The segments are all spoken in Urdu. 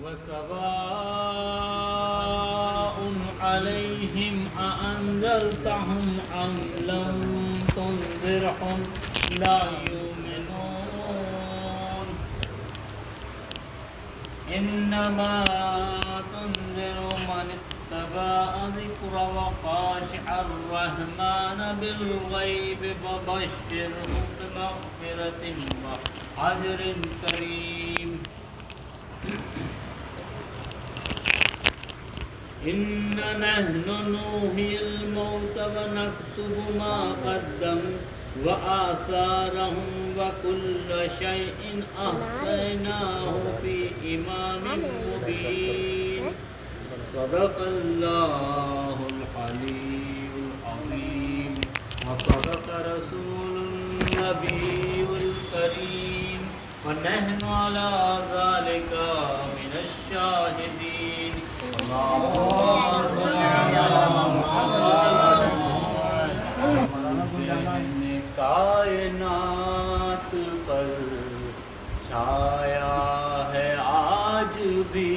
وسواء عليهم أأنذرتهم أم لم تنذرهم لا يؤمنون إنما تنذر من اتبع ذكر وخاشع الرحمن بالغيب فبشره بمغفرة وأجر كريم إنا نحن نحيي الموتى ونكتب ما قدموا وآثارهم وكل شيء أحصيناه في إمام مبين صدق الله العلي العظيم وصدق رسول النبي الكريم ونحن على ذلك من الشاهدين اللهم صل على محمد کائنات پر چھایا ہے آج بھی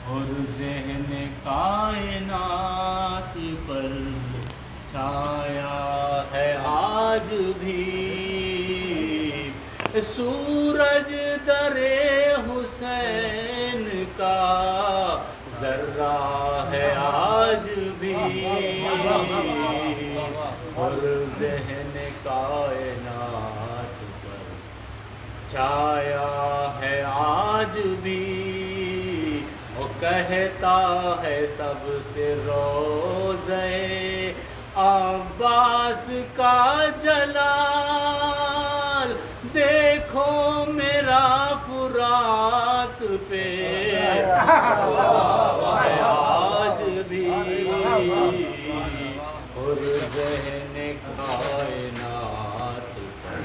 اور ذہن کائنات پر چھایا ہے آج بھی سورج در حسین کا ذرہ ہے آج بھی اور ذہن کائنات پر چھایا ہے آج بھی وہ کہتا ہے سب سے روزے عباس کا جلال دیکھو میرا فرات پہ آج بھی اور ذہن کائنات پر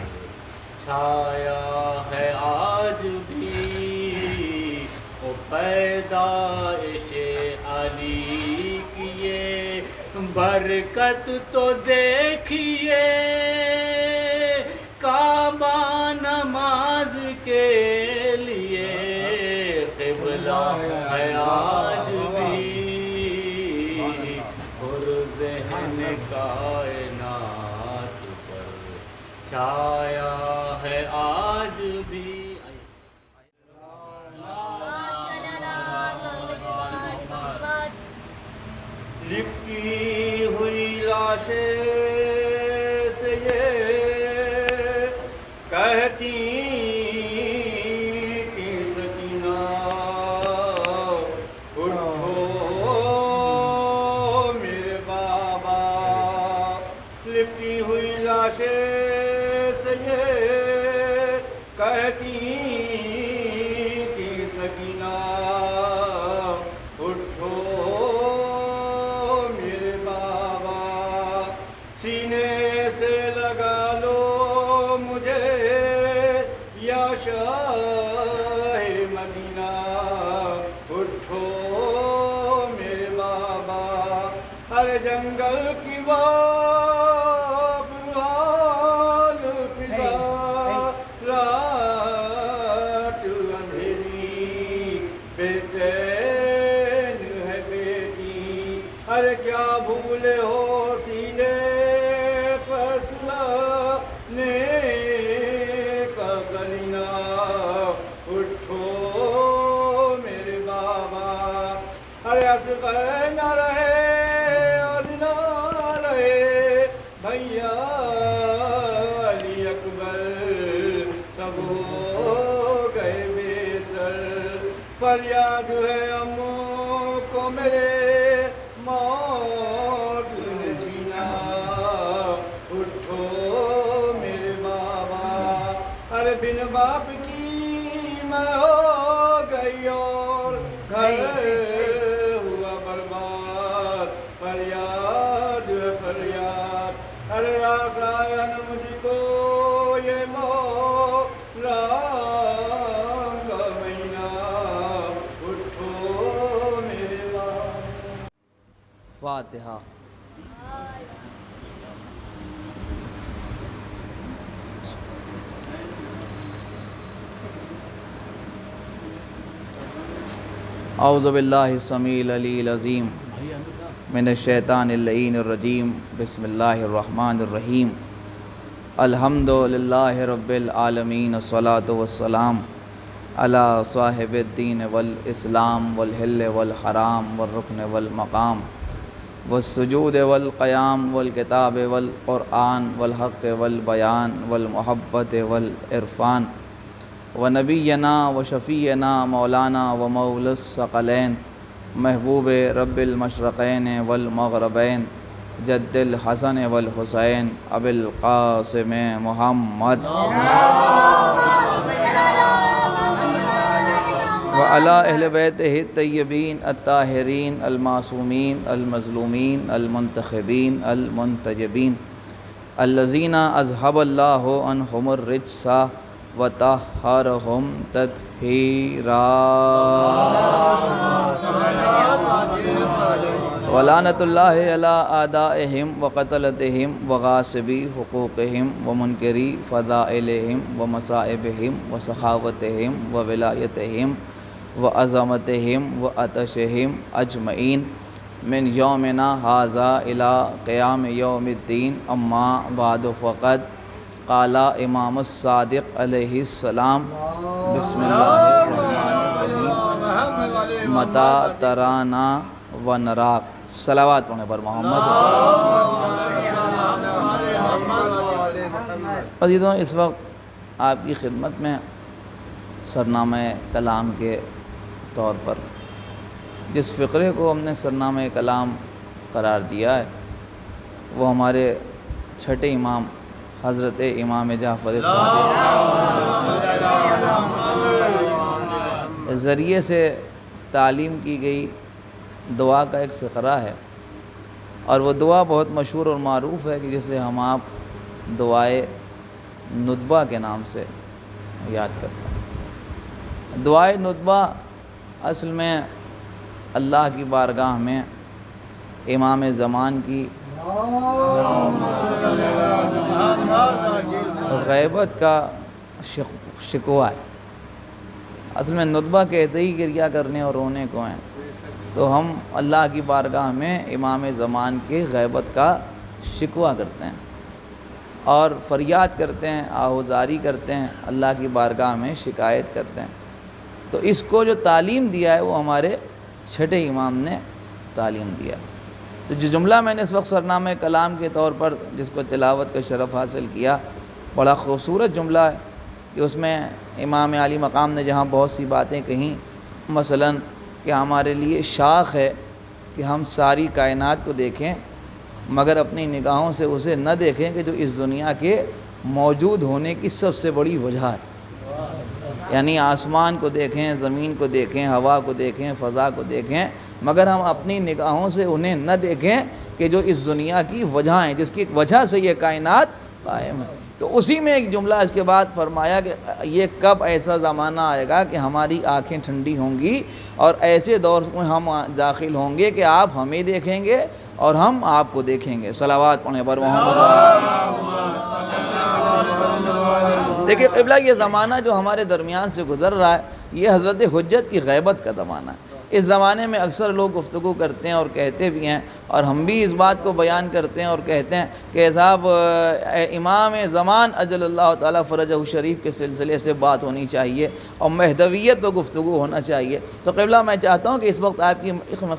چھایا ہے آج بھی وہ پیدائش علی کی یہ برکت تو دیکھیے کعبہ نماز کے لیے قبلہ ہے آج بھی اور ذہن کائنات پر چھایا ہے آج بھی لپٹی ہوئی لاشیں سے یہ کہتی تھی سکینہ اٹھو میرے بابا لپٹی ہوئی لاشیں سے یہ کہتی تھی سکینہ اٹھو سینے سے لگا لو مجھے یا شاہ مدینہ اٹھو میرے بابا ہر جنگل کی بابرحال فضا رات اندھیری بے چین ہے بیٹی ارے کیا بھولے ہو سینے نہ رہے اور نہ رہے بھیا علی اکبر سب ہو گئے بے سر فریاد ہے اموں کو میرے موت نے چھینا اٹھو میرے بابا ارے بن باپ کی میں ہو گئی اور گھر ارے راس آیا نہ مجھ کو یہ مولا کا مہینہ اٹھو میرے فاتحہ. اعوذ باللہ السمیع العلی العظیم من الشیطان اللعین الرجیم بسم اللہ الرحمن الرحیم الحمد للہ رب العالمین والصلاة والسلام علی صاحب الدین والاسلام والحل والحرام والرکن والمقام والسجود والقیام والکتاب والقرآن والحق والبیان والمحبت والعرفان ونبینا وشفیعنا مولانا ومولا الثقلین محبوب رب المشرقین والمغربین جد الحسن والحسین ابی القاسم محمد وعلی اہل بیتہ الطیبین الطاہرین المعصومین المظلومین المنتخبین المنتجبین الذین اذھب اللہ عنہم الرجس وطہرہم تطہیرا ولعنۃ اللہ علی اعدائہم وقتلتہم وغاصبی حقوقہم ومنکری فضائلہم ومصائبہم وسخاوتہم وولایتہم وعظمتہم وعطشہم اجمعین من یومنا ھذا الی قیام یوم الدین اما بعد فقد قال امام الصادق علیہ السلام بسم اللہ الرحمن الرحیم متی ترانا ونراک صلوات پڑھنے پر محمد. عزیزوں، اس وقت آپ کی خدمت میں سرنامہ کلام کے طور پر جس فقرے کو ہم نے سرنامہ کلام قرار دیا ہے وہ ہمارے چھٹے امام حضرت امام جعفر صادق ذریعے سے تعلیم کی گئی دعا کا ایک فقرہ ہے، اور وہ دعا بہت مشہور اور معروف ہے کہ جسے ہم آپ دعائے ندبہ کے نام سے یاد کرتے ہیں. دعائے ندبہ اصل میں اللہ کی بارگاہ میں امام زمان کی غیبت کا شکوہ ہے. اصل میں ندبہ کہتے ہی گریہ کرنے اور رونے کو ہیں، تو ہم اللہ کی بارگاہ میں امام زمان کی غیبت کا شکوہ کرتے ہیں اور فریاد کرتے ہیں، آہوزاری کرتے ہیں، اللہ کی بارگاہ میں شکایت کرتے ہیں. تو اس کو جو تعلیم دیا ہے وہ ہمارے چھٹے امام نے تعلیم دیا. تو جو جملہ میں نے اس وقت سرنامہ کلام کے طور پر جس کو تلاوت کا شرف حاصل کیا، بڑا خوبصورت جملہ ہے کہ اس میں امام عالی مقام نے جہاں بہت سی باتیں کہیں، مثلاً کہ ہمارے لیے شاخ ہے کہ ہم ساری کائنات کو دیکھیں مگر اپنی نگاہوں سے اسے نہ دیکھیں کہ جو اس دنیا کے موجود ہونے کی سب سے بڑی وجہ ہے. یعنی آسمان کو دیکھیں، زمین کو دیکھیں، ہوا کو دیکھیں، فضا کو دیکھیں، مگر ہم اپنی نگاہوں سے انہیں نہ دیکھیں کہ جو اس دنیا کی وجہ ہیں، جس کی وجہ سے یہ کائنات قائم ہے. تو اسی میں ایک جملہ اس کے بعد فرمایا کہ یہ کب ایسا زمانہ آئے گا کہ ہماری آنکھیں ٹھنڈی ہوں گی اور ایسے دور میں ہم داخل ہوں گے کہ آپ ہمیں دیکھیں گے اور ہم آپ کو دیکھیں گے. صلوات پڑھیں پر محمد. دیکھیں قبلہ، یہ زمانہ جو ہمارے درمیان سے گزر رہا ہے یہ حضرت حجت کی غیبت کا زمانہ ہے. اس زمانے میں اکثر لوگ گفتگو کرتے ہیں اور کہتے بھی ہیں، اور ہم بھی اس بات کو بیان کرتے ہیں اور کہتے ہیں کہ صاحب امام زمان اجل اللہ تعالیٰ فرجہ شریف کے سلسلے سے بات ہونی چاہیے اور مہدویت پہ گفتگو ہونا چاہیے. تو قبلہ میں چاہتا ہوں کہ اس وقت آپ کی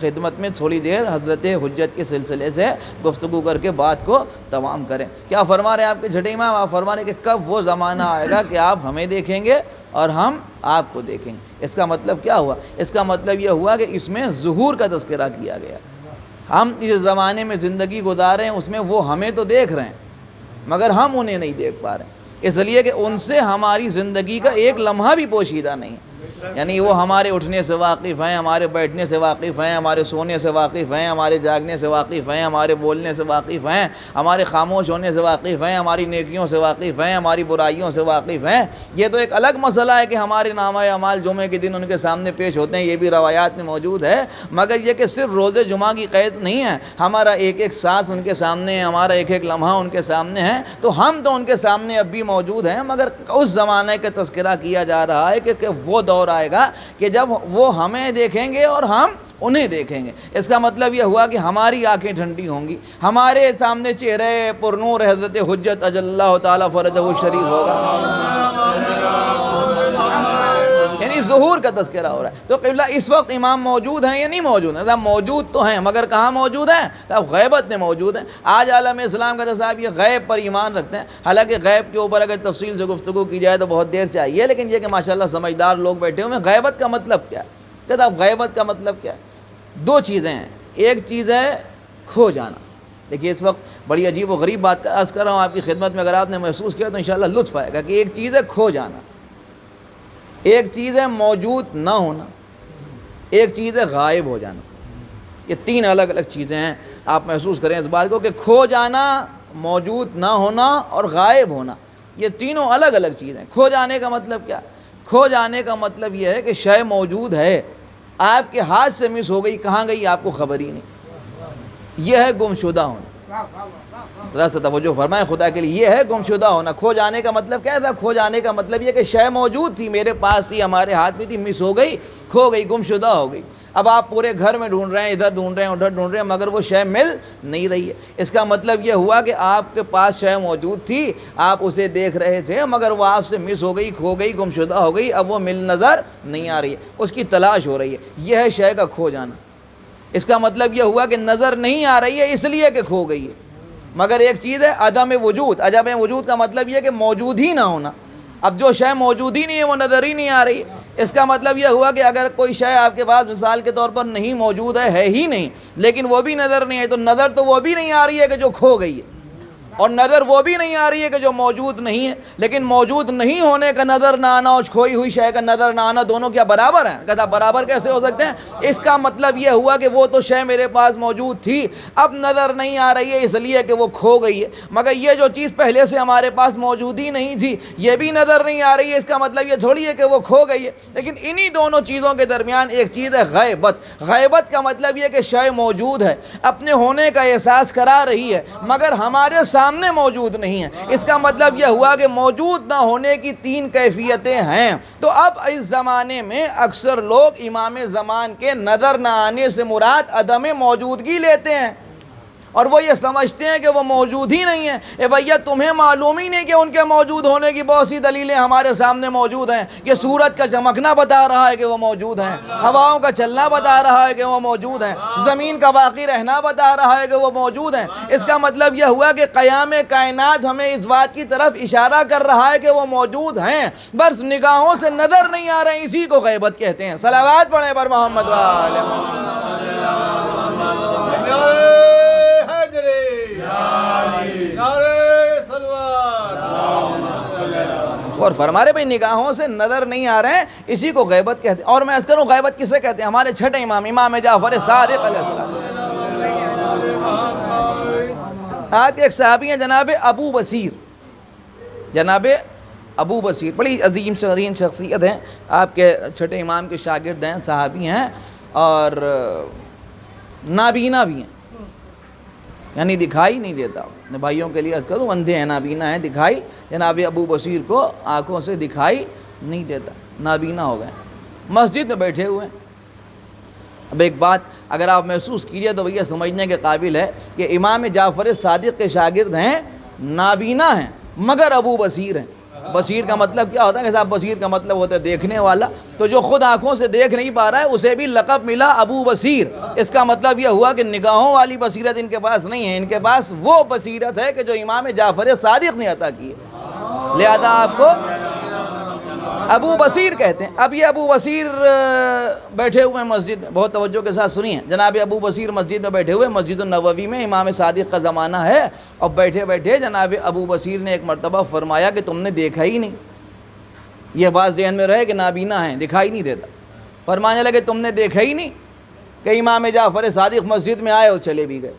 خدمت میں تھوڑی دیر حضرت حجت کے سلسلے سے گفتگو کر کے بات کو تمام کریں. کیا فرما رہے ہیں آپ کے چھٹے امام؟ آپ فرما رہے ہیں کہ کب وہ زمانہ آئے گا کہ آپ ہمیں دیکھیں گے اور ہم آپ کو دیکھیں گے. اس کا مطلب کیا ہوا؟ اس کا مطلب یہ ہوا کہ اس میں ظہور کا تذکرہ کیا گیا. ہم اس زمانے میں زندگی گزار رہے ہیں، اس میں وہ ہمیں تو دیکھ رہے ہیں مگر ہم انہیں نہیں دیکھ پا رہے ہیں، اس لیے کہ ان سے ہماری زندگی کا ایک لمحہ بھی پوشیدہ نہیں ہے. یعنی وہ ہمارے اٹھنے سے واقف ہیں، ہمارے بیٹھنے سے واقف ہیں، ہمارے سونے سے واقف ہیں، ہمارے جاگنے سے واقف ہیں، ہمارے بولنے سے واقف ہیں، ہمارے خاموش ہونے سے واقف ہیں، ہماری نیکیوں سے واقف ہیں، ہماری برائیوں سے واقف ہیں. یہ تو ایک الگ مسئلہ ہے کہ ہمارے نامہ اعمال جمعے کے دن ان کے سامنے پیش ہوتے ہیں، یہ بھی روایات میں موجود ہے. مگر یہ کہ صرف روز جمعہ کی قید نہیں ہے، ہمارا ایک ایک سانس ان کے سامنے ہے، ہمارا ایک ایک لمحہ ان کے سامنے ہے. تو ہم تو ان کے سامنے اب بھی موجود ہیں، مگر اس زمانے کا تذکرہ کیا جا رہا ہے کہ وہ دور آئے گا کہ جب وہ ہمیں دیکھیں گے اور ہم انہیں دیکھیں گے۔ اس کا مطلب یہ ہوا کہ ہماری آنکھیں ٹھنڈی ہوں گی، ہمارے سامنے چہرے پرنور حضرت حجت اجل اللہ تعالیٰ فرجہ الشریف ہوگا، یعنی ظہور کا تذکرہ ہو رہا ہے۔ تو قبلہ اس وقت امام موجود ہیں یا نہیں موجود ہیں؟ موجود تو ہیں، مگر کہاں موجود ہیں؟ تب غیبت میں موجود ہیں۔ آج عالم اسلام کا صاحب یہ غیب پر ایمان رکھتے ہیں، حالانکہ غیب کے اوپر اگر تفصیل سے گفتگو کی جائے تو بہت دیر چاہیے، لیکن یہ کہ ماشاءاللہ سمجھدار لوگ بیٹھے ہوئے ہیں۔ غیبت کا مطلب کیا ہے؟ کہتا اب غیبت کا مطلب کیا ہے؟ دو چیزیں ہیں، ایک چیز ہے کھو جانا۔ دیکھیے اس وقت بڑی عجیب و غریب بات کا عرض کر رہا ہوں آپ کی خدمت میں، اگر آپ نے محسوس کیا تو انشاءاللہ لطف آئے گا کہ ایک چیز ہے کھو جانا، ایک چیز ہے موجود نہ ہونا، ایک چیز ہے غائب ہو جانا۔ یہ تین الگ الگ چیزیں ہیں، آپ محسوس کریں اس بات کو کہ کھو جانا، موجود نہ ہونا اور غائب ہونا، یہ تینوں الگ الگ چیزیں۔ کھو جانے کا مطلب کیا؟ کھو جانے کا مطلب یہ ہے کہ شے موجود ہے، آپ کے ہاتھ سے مس ہو گئی، کہاں گئی آپ کو خبر ہی نہیں، یہ ہے گمشدہ ہونا۔ ذرا سا توجہ فرمائیں خدا کے لیے، یہ ہے گمشدہ ہونا۔ کھو جانے کا مطلب کیا تھا؟ کھو جانے کا مطلب یہ کہ شے موجود تھی، میرے پاس تھی، ہمارے ہاتھ میں تھی، مس ہو گئی، کھو گئی، گمشدہ ہو گئی۔ اب آپ پورے گھر میں ڈھونڈ رہے ہیں، ادھر ڈھونڈ رہے ہیں، ادھر ڈھونڈ رہے ہیں، مگر وہ شے مل نہیں رہی ہے۔ اس کا مطلب یہ ہوا کہ آپ کے پاس شے موجود تھی، آپ اسے دیکھ رہے تھے، مگر وہ آپ سے مس ہو گئی، کھو گئی، گمشدہ ہو گئی، اب وہ مل نظر نہیں آ رہی ہے، اس کی تلاش ہو رہی ہے۔ یہ ہے شے کا کھو جانا۔ اس کا مطلب یہ ہوا کہ نظر نہیں آ رہی ہے اس لیے کہ کھو گئی ہے۔ مگر ایک چیز ہے عدم وجود۔ عدم وجود کا مطلب یہ کہ موجود ہی نہ ہونا۔ اب جو شے موجود ہی نہیں ہے وہ نظر ہی نہیں آ رہی ہے۔ اس کا مطلب یہ ہوا کہ اگر کوئی شے آپ کے پاس مثال کے طور پر نہیں موجود ہے ہی نہیں، لیکن وہ بھی نظر نہیں ہے، تو نظر تو وہ بھی نہیں آ رہی ہے کہ جو کھو گئی ہے، اور نظر وہ بھی نہیں آ رہی ہے کہ جو موجود نہیں ہے۔ لیکن موجود نہیں ہونے کا نظر نہ آنا اور کھوئی ہوئی شے کا نظر نہ آنا دونوں کیا برابر ہیں؟ کہتا برابر کیسے ہو سکتے ہیں؟ اس کا مطلب یہ ہوا کہ وہ تو شے میرے پاس موجود تھی، اب نظر نہیں آ رہی ہے اس لیے کہ وہ کھو گئی ہے، مگر یہ جو چیز پہلے سے ہمارے پاس موجود ہی نہیں تھی یہ بھی نظر نہیں آ رہی ہے، اس کا مطلب یہ تھوڑی ہے کہ وہ کھو گئی ہے۔ لیکن انہی دونوں چیزوں کے درمیان ایک چیز ہے غیبت۔ غیبت کا مطلب یہ کہ شے موجود ہے، اپنے ہونے کا احساس کرا رہی ہے، مگر ہمارے سامنے موجود نہیں ہے۔ اس کا مطلب یہ ہوا کہ موجود نہ ہونے کی تین کیفیتیں ہیں۔ تو اب اس زمانے میں اکثر لوگ امام زمان کے نظر نہ آنے سے مراد عدم موجودگی لیتے ہیں، اور وہ یہ سمجھتے ہیں کہ وہ موجود ہی نہیں ہیں۔ اے بھیا تمہیں معلوم ہی نہیں کہ ان کے موجود ہونے کی بہت سی دلیلیں ہمارے سامنے موجود ہیں۔ یہ سورج کا چمکنا بتا رہا ہے کہ وہ موجود ہیں، ہواؤں کا چلنا بتا رہا ہے کہ وہ موجود ہیں، زمین کا باقی رہنا بتا رہا ہے کہ وہ موجود ہیں۔ اس کا مطلب یہ ہوا کہ قیام کائنات ہمیں اس بات کی طرف اشارہ کر رہا ہے کہ وہ موجود ہیں، بس نگاہوں سے نظر نہیں آ رہے ہیں، اسی کو غیبت کہتے ہیں۔ صلوات پڑھیں پر محمد وآلہ اور فرما رہے بھئی نگاہوں سے نظر نہیں آ رہے ہیں، اسی کو غیبت کہتے ہیں۔ اور میں عرض کروں غیبت کسے کہتے ہیں؟ ہمارے چھٹے امام امام جعفر صادق علیہ السلام۔ آپ کے ایک صحابی ہیں جناب ابو بصیر، جناب ابو بصیر بڑی عظیم شرین شخصیت ہیں، آپ کے چھٹے امام کے شاگرد ہیں، صحابی ہیں، اور نابینا بھی ہیں، یعنی دکھائی نہیں دیتا۔ میں بھائیوں کے لیے عرض کروں اندھے ہیں، نابینا ہیں، دکھائی جناب ابو بصیر کو آنکھوں سے دکھائی نہیں دیتا، نابینا ہو گئے، مسجد میں بیٹھے ہوئے ہیں۔ اب ایک بات اگر آپ محسوس کیجئے تو بھیا سمجھنے کے قابل ہے کہ امام جعفر صادق کے شاگرد ہیں، نابینا ہیں، مگر ابو بصیر ہیں۔ بصیر کا مطلب کیا ہوتا ہے کہ صاحب بصیر کا مطلب ہوتا ہے دیکھنے والا، تو جو خود آنکھوں سے دیکھ نہیں پا رہا ہے اسے بھی لقب ملا ابو بصیر۔ اس کا مطلب یہ ہوا کہ نگاہوں والی بصیرت ان کے پاس نہیں ہے، ان کے پاس وہ بصیرت ہے کہ جو امام جعفر صادق نے عطا کی ہے، لہذا آپ کو ابو بصیر کہتے ہیں۔ اب یہ ابو بصیر بیٹھے ہوئے ہیں مسجد میں، بہت توجہ کے ساتھ سنیے، جناب ابو بصیر مسجد میں بیٹھے ہوئے، مسجد النبوی میں امام صادق کا زمانہ ہے، اور بیٹھے بیٹھے جناب ابو بصیر نے ایک مرتبہ فرمایا کہ تم نے دیکھا ہی نہیں۔ یہ بات ذہن میں رہے کہ نابینا ہیں، دکھائی نہیں دیتا۔ فرمانے لگے تم نے دیکھا ہی نہیں کہ امام جعفر صادق مسجد میں آئے اور چلے بھی گئے۔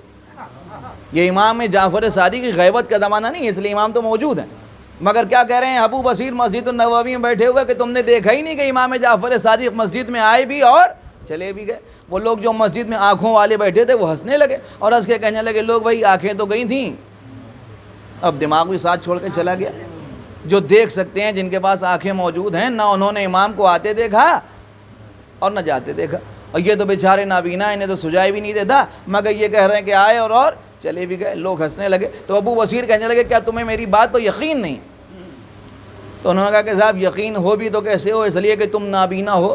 یہ امام جعفر صادق کی غیبت کا زمانہ نہیں ہے، اس لیے امام تو موجود ہیں، مگر کیا کہہ رہے ہیں ابو بصیر مسجد النبوی میں بیٹھے ہوئے کہ تم نے دیکھا ہی نہیں کہ امام جعفر صادق مسجد میں آئے بھی اور چلے بھی گئے۔ وہ لوگ جو مسجد میں آنکھوں والے بیٹھے تھے وہ ہنسنے لگے اور ہنس کے کہنے لگے لوگ بھائی آنکھیں تو گئی تھیں، اب دماغ بھی ساتھ چھوڑ کے چلا گیا۔ جو دیکھ سکتے ہیں، جن کے پاس آنکھیں موجود ہیں، نہ انہوں نے امام کو آتے دیکھا اور نہ جاتے دیکھا، اور یہ تو بیچارے نابینا، انہیں تو سجائی بھی نہیں دیتا، مگر یہ کہہ رہے ہیں کہ آئے اور چلے بھی گئے۔ لوگ ہنسنے لگے تو ابو بصیر کہنے لگے کیا تمہیں میری بات پر یقین نہیں؟ تو انہوں نے کہا کہ صاحب یقین ہو بھی تو کیسے ہو، اس لیے کہ تم نابینا ہو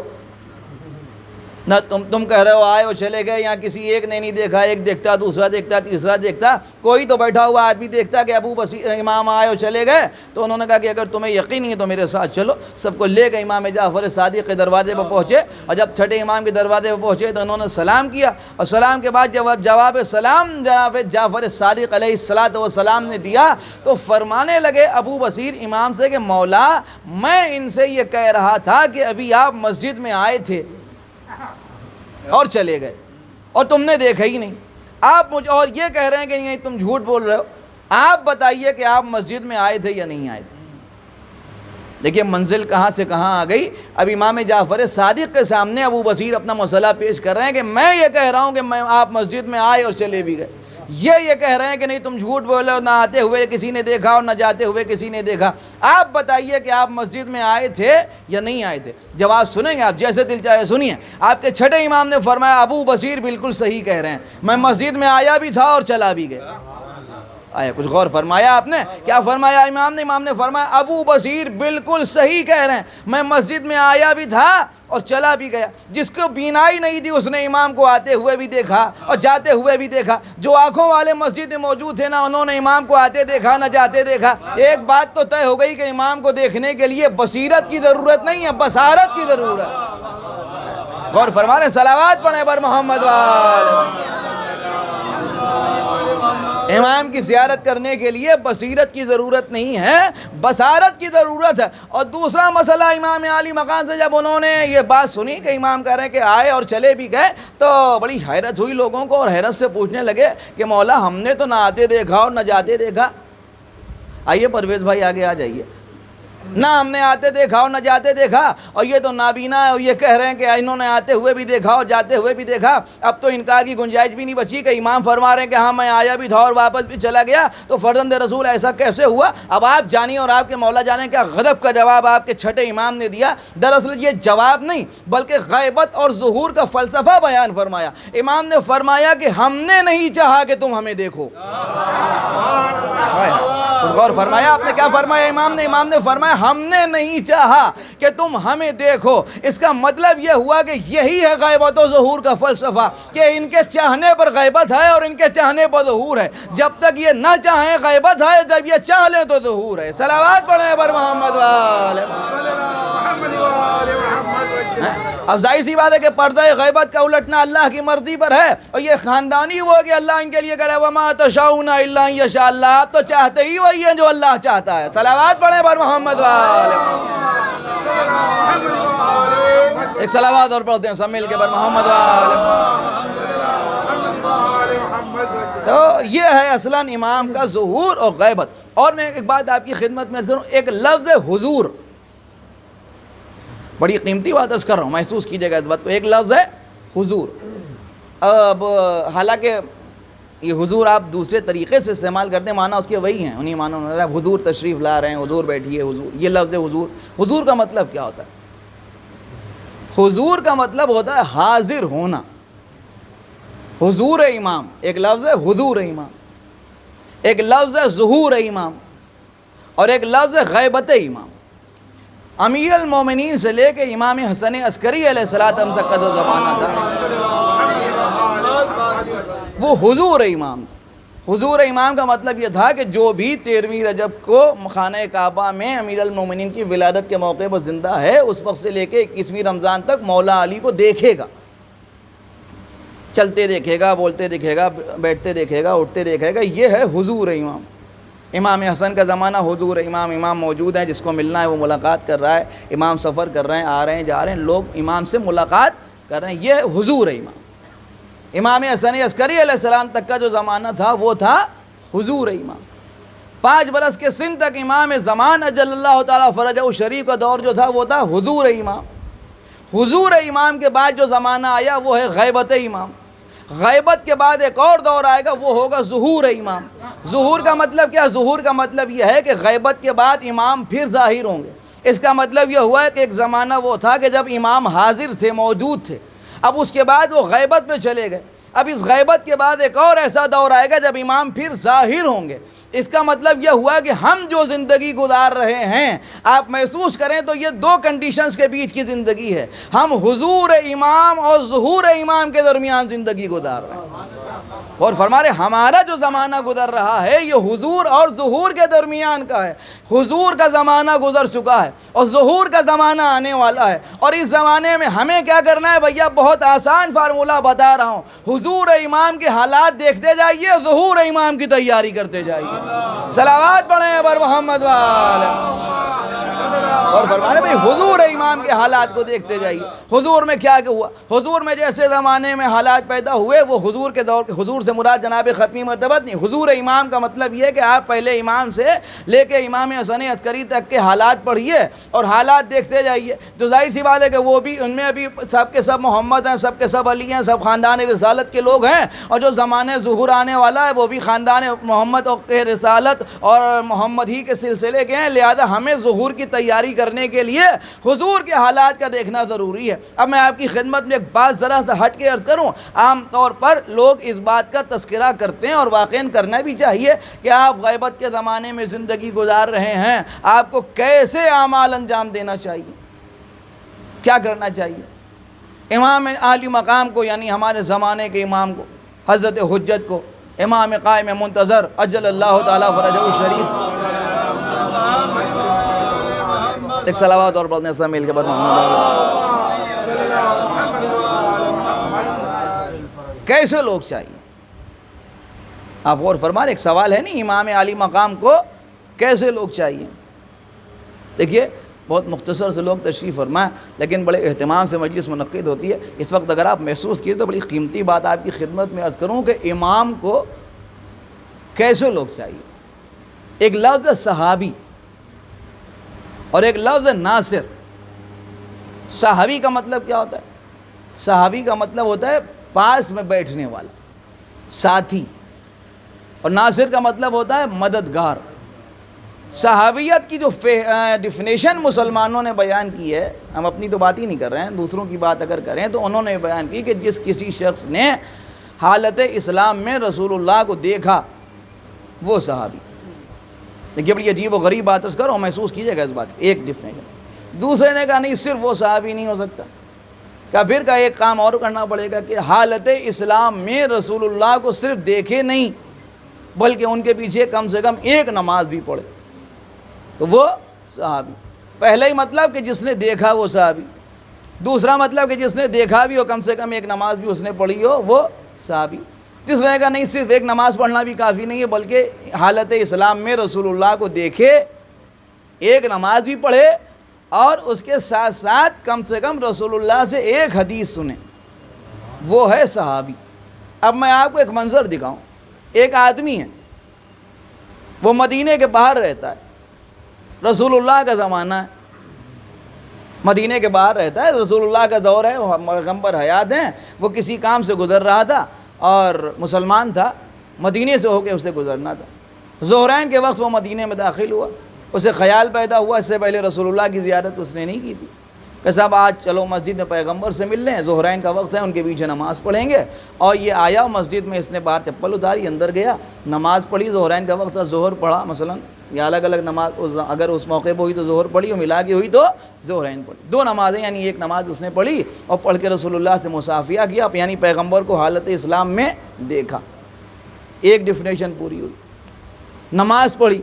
نہ، تم کہہ رہے ہو آئے اور چلے گئے، یہاں کسی ایک نے نہیں دیکھا، ایک دیکھتا، دوسرا دیکھتا، تیسرا دیکھتا، کوئی تو بیٹھا ہوا آدمی دیکھتا کہ ابو بصیر امام آئے اور چلے گئے۔ تو انہوں نے کہا کہ اگر تمہیں یقین نہیں ہے تو میرے ساتھ چلو، سب کو لے گئے امام جعفر صادق کے دروازے پر پہنچے، اور جب چھٹے امام کے دروازے پر پہنچے تو انہوں نے سلام کیا، اور سلام کے بعد جواب سلام جناب جعفر صادق علیہ السلام نے دیا تو فرمانے لگے ابو بصیر امام سے کہ مولا، میں ان سے یہ کہہ رہا تھا کہ ابھی آپ مسجد میں آئے تھے اور چلے گئے اور تم نے دیکھا ہی نہیں، آپ مجھے اور یہ کہہ رہے ہیں کہ نہیں تم جھوٹ بول رہے ہو، آپ بتائیے کہ آپ مسجد میں آئے تھے یا نہیں آئے تھے۔ دیکھیے منزل کہاں سے کہاں آ گئی۔ اب امام جعفر صادق کے سامنے ابو بصیر اپنا مسئلہ پیش کر رہے ہیں کہ میں یہ کہہ رہا ہوں کہ آپ مسجد میں آئے اور چلے بھی گئے، یہ کہہ رہے ہیں کہ نہیں تم جھوٹ بولے ہو، نہ آتے ہوئے کسی نے دیکھا اور نہ جاتے ہوئے کسی نے دیکھا، آپ بتائیے کہ آپ مسجد میں آئے تھے یا نہیں آئے تھے۔ جواب سنیں گے آپ، جیسے دل چاہے سنیے۔ آپ کے چھٹے امام نے فرمایا ابو بصیر بالکل صحیح کہہ رہے ہیں، میں مسجد میں آیا بھی تھا اور چلا بھی گیا۔ آیا کچھ غور فرمایا آپ نے؟ کیا فرمایا امام نے فرمایا ابو بصیر بالکل صحیح کہہ رہے ہیں، میں مسجد میں آیا بھی تھا اور چلا بھی گیا۔ جس کو بینائی نہیں تھی اس نے امام کو آتے ہوئے بھی دیکھا اور جاتے ہوئے بھی دیکھا، جو آنکھوں والے مسجد میں موجود تھے نا انہوں نے امام کو آتے دیکھا نہ جاتے دیکھا۔ ایک بات تو طے ہو گئی کہ امام کو دیکھنے کے لیے بصیرت کی ضرورت نہیں ہے، بصارت کی ضرورت۔ غور فرما رہے، صلوات پڑھیں بر محمد وآلہ۔ امام کی زیارت کرنے کے لیے بصیرت کی ضرورت نہیں ہے، بصارت کی ضرورت ہے۔ اور دوسرا مسئلہ امام عالی مقام سے جب انہوں نے یہ بات سنی کہ امام کہہ رہے ہیں کہ آئے اور چلے بھی گئے تو بڑی حیرت ہوئی لوگوں کو، اور حیرت سے پوچھنے لگے کہ مولا ہم نے تو نہ آتے دیکھا اور نہ جاتے دیکھا۔ آئیے پرویز بھائی آگے آ جائیے۔ نہ ہم نے آتے دیکھا اور نہ جاتے دیکھا، اور یہ تو نابینا ہے اور یہ کہہ رہے ہیں کہ انہوں نے آتے ہوئے بھی دیکھا اور جاتے ہوئے بھی دیکھا۔ اب تو انکار کی گنجائش بھی نہیں بچی کہ امام فرما رہے ہیں کہ ہاں میں آیا بھی تھا اور واپس بھی چلا گیا، تو فرزند رسول ایسا کیسے ہوا؟ اب آپ جانیں اور آپ کے مولا جانیں کیا غضب کا جواب آپ کے چھٹے امام نے دیا۔ دراصل یہ جواب نہیں بلکہ غیبت اور ظہور کا فلسفہ بیان فرمایا۔ امام نے فرمایا کہ ہم نے نہیں چاہا کہ تم ہمیں دیکھو۔ غور فرمایا آپ نے کیا فرمایا امام نے فرمایا ہم نے نہیں چاہا کہ تم ہمیں دیکھو۔ اس کا مطلب یہ ہوا کہ یہی ہے غیبت و ظہور کا فلسفہ کہ ان کے چاہنے پر غیبت ہے اور ان کے چاہنے پر ظہور ہے۔ جب تک یہ نہ چاہیں غیبت ہے، جب یہ چاہ لیں تو ظہور ہے۔ صلوات پڑھیں بر محمد وآلہ۔ اب ظاہر سی بات ہے کہ پردہ غیبت کا الٹنا اللہ کی مرضی پر ہے، اور یہ خاندانی وہ کہ اللہ ان کے لیے کرے وما تشاؤون الا ان یشاء اللہ۔ آپ تو چاہتے ہی وہی ہیں جو اللہ چاہتا ہے۔ صلوات پڑھیں بر محمد وآلہ۔ ایک صلوات اور پڑھتے ہیں سب مل کے بر محمد وآلہ۔ تو یہ ہے اصلاً امام کا ظہور اور غیبت۔ اور میں ایک بات آپ کی خدمت میں عرض کروں، ایک لفظ حضور، بڑی قیمتی بات عرض کر رہا ہوں، محسوس کیجئے گا اس بات کو۔ ایک لفظ ہے حضور۔ اب حالانکہ یہ حضور آپ دوسرے طریقے سے استعمال کرتے ہیں، معنی اس کے وہی ہیں، انہی معنی میں حضور تشریف لا رہے ہیں، حضور بیٹھیے، حضور۔ یہ لفظ حضور کا مطلب کیا ہوتا ہے؟ حضور کا مطلب ہوتا ہے حاضر ہونا۔ حضور امام ایک لفظ ہے، حضور امام ایک لفظ ہے، ظہور امام اور ایک لفظ ہے غیبت امام۔ امیر المومنین سے لے کے امام حسن عسکری علیہ السلام تک کا جو زمانہ تھا وہ حضور امام تھا۔ حضور امام کا مطلب یہ تھا کہ جو بھی 13ویں رجب کو خانہ کعبہ میں امیر المومنین کی ولادت کے موقع پر زندہ ہے، اس وقت سے لے کے 21ویں رمضان تک مولا علی کو دیکھے گا، چلتے دیکھے گا، بولتے دیکھے گا، بیٹھتے دیکھے گا، اٹھتے دیکھے گا۔ یہ ہے حضور امام۔ امام حسن کا زمانہ حضور امام موجود ہیں، جس کو ملنا ہے وہ ملاقات کر رہا ہے، امام سفر کر رہے ہیں، آ رہے ہیں جا رہے ہیں، لوگ امام سے ملاقات کر رہے ہیں، یہ حضور امام۔ امام حسن عسکری علیہ السلام تک کا جو زمانہ تھا وہ تھا حضور امام۔ 5 برس کے سن تک امام زمان اجل اللہ تعالیٰ فرجہ الشریف کا دور جو تھا وہ تھا حضور امام۔ حضور امام کے بعد جو زمانہ آیا وہ ہے غیبت امام۔ غیبت کے بعد ایک اور دور آئے گا، وہ ہوگا ظہور امام۔ ظہور کا مطلب کیا؟ ظہور کا مطلب یہ ہے کہ غیبت کے بعد امام پھر ظاہر ہوں گے۔ اس کا مطلب یہ ہوا ہے کہ ایک زمانہ وہ تھا کہ جب امام حاضر تھے، موجود تھے، اب اس کے بعد وہ غیبت میں چلے گئے۔ اب اس غیبت کے بعد ایک اور ایسا دور آئے گا جب امام پھر ظاہر ہوں گے۔ اس کا مطلب یہ ہوا کہ ہم جو زندگی گزار رہے ہیں، آپ محسوس کریں تو یہ دو کنڈیشنز کے بیچ کی زندگی ہے۔ ہم حضور امام اور ظہور امام کے درمیان زندگی گزار رہے ہیں، اور فرما رہے ہمارا جو زمانہ گزر رہا ہے یہ حضور اور ظہور کے درمیان کا ہے۔ حضور کا زمانہ گزر چکا ہے اور ظہور کا زمانہ آنے والا ہے، اور اس زمانے میں ہمیں کیا کرنا ہے بھیا؟ بہت آسان فارمولہ بتا رہا ہوں، حضور امام کے حالات دیکھتے جائیے، ظہور امام کی تیاری کرتے جائیے۔ صلوات پڑھیں بر محمد وآلہ۔ اور فرما رہے بھئی حضور امام کے حالات کو دیکھتے جائیے۔ حضور میں کیا ہوا؟ حضور میں جیسے زمانے میں حالات پیدا ہوئے وہ حضور کے دور، حضور سے مراد جناب ختمی مرتبت نہیں، حضور امام کا مطلب یہ ہے کہ آپ پہلے امام سے لے کے امام حسن عسکری تک کے حالات پڑھیے اور حالات دیکھتے جائیے۔ تو ظاہر سی بات ہے کہ وہ بھی ان میں ابھی سب کے سب محمد ہیں، سب کے سب علی ہیں، سب خاندان رسالت کے لوگ ہیں، اور جو زمانے ظہور آنے والا ہے وہ بھی خاندان محمد کے رسالت اور محمد ہی کے سلسلے کے ہیں۔ لہذا ہمیں ظہور کی تیاری کرنے کے لیے حضور کے حالات کا دیکھنا ضروری ہے۔ اب میں آپ کی خدمت میں ایک بات ذرا سا ہٹ کے عرض کروں، عام طور پر لوگ اس بات کا تذکرہ کرتے ہیں اور واقعاً کرنا بھی چاہیے کہ آپ غیبت کے زمانے میں زندگی گزار رہے ہیں، آپ کو کیسے اعمال انجام دینا چاہیے، کیا کرنا چاہیے۔ امام عالی مقام کو، یعنی ہمارے زمانے کے امام کو، حضرت حجت کو، امام قائم منتظر اجل اللہ تعالیٰ فرجہ الشریف، ایک صلوات اور پڑھنے سے مل کے بر کیسے لوگ چاہیے؟ آپ غور فرما رہے، ایک سوال ہے نہیں، امام عالی مقام کو کیسے لوگ چاہیے؟ دیکھیے بہت مختصر سے لوگ تشریف فرمائیں، لیکن بڑے اہتمام سے مجلس منعقد ہوتی ہے۔ اس وقت اگر آپ محسوس کیے تو بڑی قیمتی بات آپ کی خدمت میں عرض کروں کہ امام کو کیسے لوگ چاہیے۔ ایک لفظ صحابی اور ایک لفظ ناصر۔ صحابی کا مطلب کیا ہوتا ہے؟ صحابی کا مطلب ہوتا ہے پاس میں بیٹھنے والا، ساتھی، اور ناصر کا مطلب ہوتا ہے مددگار۔ صحابیت کی جو ڈیفینیشن مسلمانوں نے بیان کی ہے، ہم اپنی تو بات ہی نہیں کر رہے ہیں، دوسروں کی بات اگر کریں تو انہوں نے بیان کی کہ جس کسی شخص نے حالت اسلام میں رسول اللہ کو دیکھا وہ صحابی۔ دیکھیے بڑی عجیب و غریب بات اس کرو، محسوس کیجیے گا اس بات کی، ایک ڈیفینیشن۔ دوسرے نے کہا نہیں، صرف وہ صحابی نہیں ہو سکتا، کہ پھر کا ایک کام اور کرنا پڑے گا کہ حالت اسلام میں رسول اللہ کو صرف دیکھے نہیں بلکہ ان کے پیچھے کم سے کم ایک نماز بھی پڑھے تو وہ صحابی۔ پہلا ہی مطلب کہ جس نے دیکھا وہ صحابی، دوسرا مطلب کہ جس نے دیکھا بھی ہو کم سے کم ایک نماز بھی اس نے پڑھی ہو وہ صحابی۔ تیسرے کا نہیں، صرف ایک نماز پڑھنا بھی کافی نہیں ہے بلکہ حالت اسلام میں رسول اللہ کو دیکھے، ایک نماز بھی پڑھے، اور اس کے ساتھ ساتھ کم سے کم رسول اللہ سے ایک حدیث سنے، وہ ہے صحابی۔ اب میں آپ کو ایک منظر دکھاؤں۔ ایک آدمی ہے، وہ مدینے کے باہر رہتا ہے، رسول اللہ کا زمانہ ہے، مدینے کے باہر رہتا ہے، رسول اللہ کا دور ہے، وہ پیغمبر حیات ہیں، وہ کسی کام سے گزر رہا تھا اور مسلمان تھا، مدینے سے ہو کے اسے گزرنا تھا۔ ظہرین کے وقت وہ مدینے میں داخل ہوا، اسے خیال پیدا ہوا، اس سے پہلے رسول اللہ کی زیارت اس نے نہیں کی تھی، کہ صاحب آج چلو مسجد میں پیغمبر سے مل لیں، ظہرین کا وقت ہے، ان کے پیچھے نماز پڑھیں گے۔ اور یہ آیا مسجد میں، اس نے باہر چپل اتاری، اندر گیا، نماز پڑھی، ظہرین کا وقت تھا، ظہر پڑھا مثلا، یا الگ الگ نماز اگر اس موقع پہ ہوئی تو ظہر پڑھی، اور ملا کے ہوئی تو ظہرین پڑھی، دو نمازیں، یعنی ایک نماز اس نے پڑھی اور پڑھ کے رسول اللہ سے مصافحہ کیا، یعنی پیغمبر کو حالت اسلام میں دیکھا۔ ایک ڈیفینیشن پوری ہوئی۔ نماز پڑھی،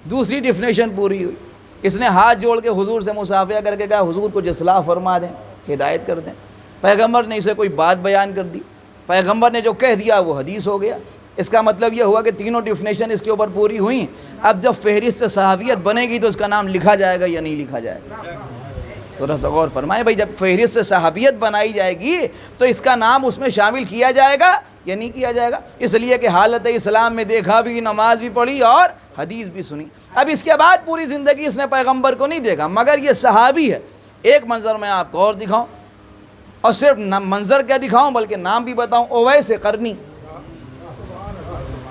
دوسری ڈیفینیشن پوری ہوئی، اس نے ہاتھ جوڑ کے حضور سے مصافحہ کر کے کہا حضور کچھ اصلاح فرما دیں، ہدایت کر دیں۔ پیغمبر نے اسے کوئی بات بیان کر دی، پیغمبر نے جو کہہ دیا وہ حدیث ہو گیا۔ اس کا مطلب یہ ہوا کہ تینوں ڈیفینیشن اس کے اوپر پوری ہوئیں۔ اب جب فہرست سے صحابیت بنے گی تو اس کا نام لکھا جائے گا یا نہیں لکھا جائے گا؟ تو غور فرمائے بھائی، جب فہرست سے صحابیت بنائی جائے گی تو اس کا نام اس میں شامل کیا جائے گا یا نہیں کیا جائے گا؟ اس لیے کہ حالت اسلام میں دیکھا بھی، نماز بھی پڑھی اور حدیث بھی سنی۔ اب اس کے بعد پوری زندگی اس نے پیغمبر کو نہیں دیکھا، مگر یہ صحابی ہے۔ ایک منظر میں آپ کو اور دکھاؤں، اور صرف منظر کیا دکھاؤں بلکہ نام بھی بتاؤں، اویس قرنی،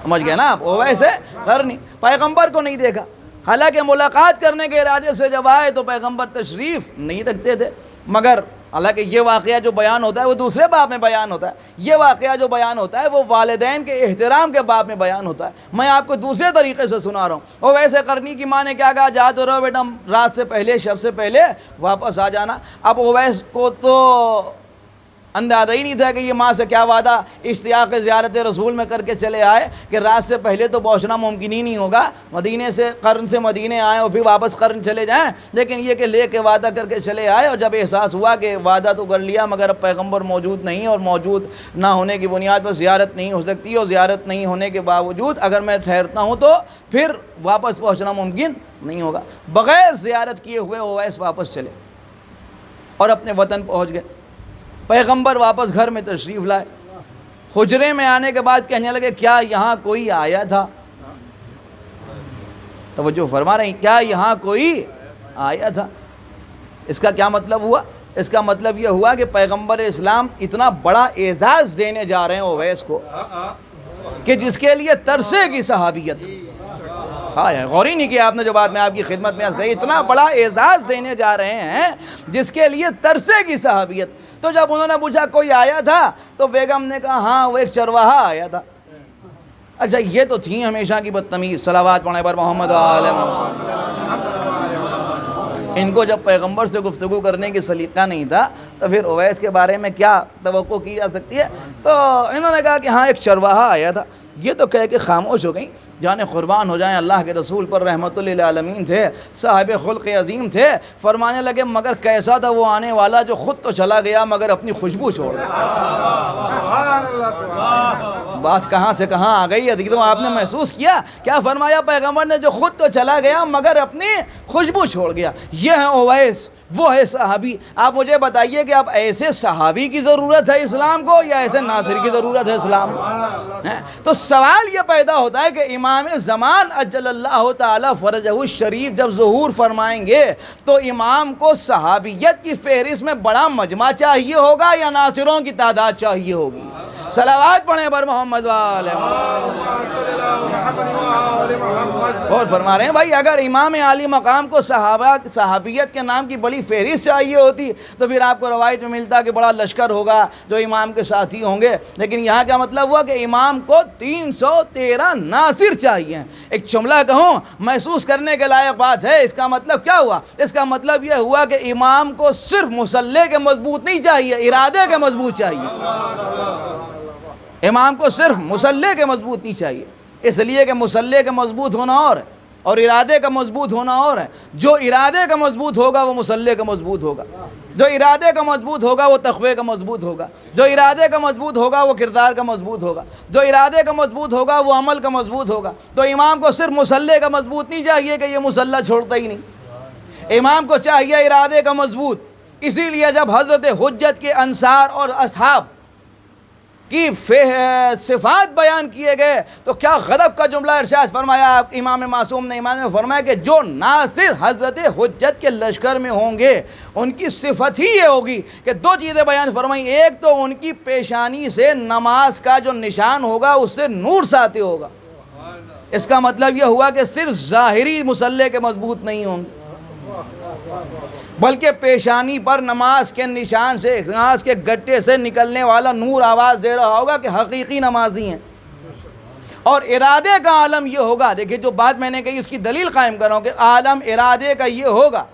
سمجھ گئے نا آپ، اویس قرنی، پیغمبر کو نہیں دیکھا، حالانکہ ملاقات کرنے کے ارادے سے جب آئے تو پیغمبر تشریف نہیں رکھتے تھے، مگر حالانکہ یہ واقعہ جو بیان ہوتا ہے وہ دوسرے باب میں بیان ہوتا ہے، یہ واقعہ جو بیان ہوتا ہے وہ والدین کے احترام کے باب میں بیان ہوتا ہے، میں آپ کو دوسرے طریقے سے سنا رہا ہوں۔ اویس قرنی کی ماں نے کیا کہا، جا تو رہو بیٹا، رات سے پہلے، شب سے پہلے واپس آ جانا۔ اب اویس کو تو اندازہ ہی نہیں تھا کہ یہ ماں سے کیا وعدہ اشتیاق زیارت رسول میں کر کے چلے آئے کہ رات سے پہلے تو پہنچنا ممکن ہی نہیں ہوگا، مدینے سے، قرن سے مدینے آئے اور پھر واپس قرن چلے جائیں، لیکن یہ کہ لے کے وعدہ کر کے چلے آئے، اور جب احساس ہوا کہ وعدہ تو کر لیا مگر اب پیغمبر موجود نہیں، اور موجود نہ ہونے کی بنیاد پر زیارت نہیں ہو سکتی، اور زیارت نہیں ہونے کے باوجود اگر میں ٹھہرتا ہوں تو پھر واپس پہنچنا ممکن نہیں ہوگا، بغیر زیارت کیے ہوئے اویس واپس چلے اور اپنے وطن پہنچ گئے۔ پیغمبر واپس گھر میں تشریف لائے، حجرے میں آنے کے بعد کہنے لگے، کیا یہاں کوئی آیا تھا؟ توجہ فرما رہے ہیں، کیا یہاں کوئی آیا تھا؟ اس کا کیا مطلب ہوا؟ اس کا مطلب یہ ہوا کہ پیغمبر اسلام اتنا بڑا اعزاز دینے جا رہے ہیں اویس کو کہ جس کے لیے ترسے کی صحابیت۔ ہاں، غور ہی نہیں کیا آپ نے جو بات میں آپ کی خدمت میں کہی، اتنا بڑا اعزاز دینے جا رہے ہیں جس کے لیے ترسے کی صحابیت۔ تو جب انہوں نے پوچھا کوئی آیا تھا تو بیگم نے کہا ہاں وہ ایک چرواہا آیا تھا۔ اچھا، یہ تو تھی ہمیشہ کی بدتمیز، صلوات پڑھنے پر محمد و آل محمد۔ ان کو جب پیغمبر سے گفتگو کرنے کی سلیقہ نہیں تھا تو پھر اویس کے بارے میں کیا توقع کی جا سکتی ہے؟ تو انہوں نے کہا کہ ہاں ایک چرواہا آیا تھا، یہ تو کہہ کے خاموش ہو گئیں۔ جانے قربان ہو جائیں، اللہ کے رسول پر رحمت للعالمین تھے، صاحب خلق عظیم تھے، فرمانے لگے مگر کیسا تھا وہ آنے والا جو خود تو چلا گیا مگر اپنی خوشبو چھوڑ گیا۔ بات کہاں سے کہاں آ گئی ہے، تو آپ نے محسوس کیا کیا فرمایا پیغمبر نے، جو خود تو چلا گیا مگر اپنی خوشبو چھوڑ گیا۔ یہ ہے اویس، وہ ہے صحابی۔ آپ مجھے بتائیے کہ اب ایسے صحابی کی ضرورت ہے اسلام کو یا ایسے ناصر کی ضرورت ہے اسلام کو؟ تو سوال یہ پیدا ہوتا ہے کہ امام زمان اجل اللہ تعالی فرجہ الشریف جب ظہور فرمائیں گے تو امام کو صحابیت کی فہرست میں بڑا مجمع چاہیے ہوگا یا ناصروں کی تعداد چاہیے ہوگی؟ صلوات پڑھیں بر محمد والے اور فرما رہے ہیں بھائی، اگر امام عالی مقام کو صحابیت کے نام کی بڑی فہرست چاہیے ہوتی تو پھر آپ کو روایت میں ملتا کہ بڑا لشکر ہوگا جو امام کے ساتھی ہوں گے، لیکن یہاں کیا مطلب ہوا کہ امام کو 313 ناصر چاہیے۔ ایک جملہ کہوں محسوس کرنے کے لائق بات ہے، اس کا مطلب کیا ہوا؟ اس کا مطلب یہ ہوا کہ امام کو صرف مصلے کے مضبوط نہیں چاہیے، ارادے کے مضبوط چاہیے۔ امام کو صرف مصلے کے مضبوط نہیں چاہیے، اس لیے کہ مصلے کے مضبوط ہونا اور ارادے کا مضبوط ہونا اور ہے۔ جو ارادے کا مضبوط ہوگا وہ مصلے کا مضبوط ہوگا، جو ارادے کا مضبوط ہوگا وہ تقوی کا مضبوط ہوگا، جو ارادے کا مضبوط ہوگا وہ کردار کا مضبوط ہوگا، جو ارادے کا مضبوط ہوگا وہ عمل کا مضبوط ہوگا۔ تو امام کو صرف مصلے کا مضبوط نہیں چاہیے کہ یہ مصلہ چھوڑتا ہی نہیں، امام کو چاہیے ارادے کا مضبوط۔ اسی لیے جب حضرت حجت کے انصار اور اصحاب کی صفات بیان کیے گئے تو کیا غضب کا جملہ ارشاد فرمایا امام معصوم نے، امام نے فرمایا کہ جو ناصر حضرت حجت کے لشکر میں ہوں گے ان کی صفت ہی یہ ہوگی کہ دو چیزیں بیان فرمائیں، ایک تو ان کی پیشانی سے نماز کا جو نشان ہوگا اس سے نور ساطع ہوگا۔ اس کا مطلب یہ ہوا کہ صرف ظاہری مصلے کے مضبوط نہیں ہوں گے بلکہ پیشانی پر نماز کے نشان سے، نماز کے گٹے سے نکلنے والا نور آواز دے رہا ہوگا کہ حقیقی نمازی ہیں۔ اور ارادے کا عالم یہ ہوگا، دیکھیں جو بات میں نے کہی اس کی دلیل قائم کر رہا ہوں کہ عالم ارادے کا یہ ہوگا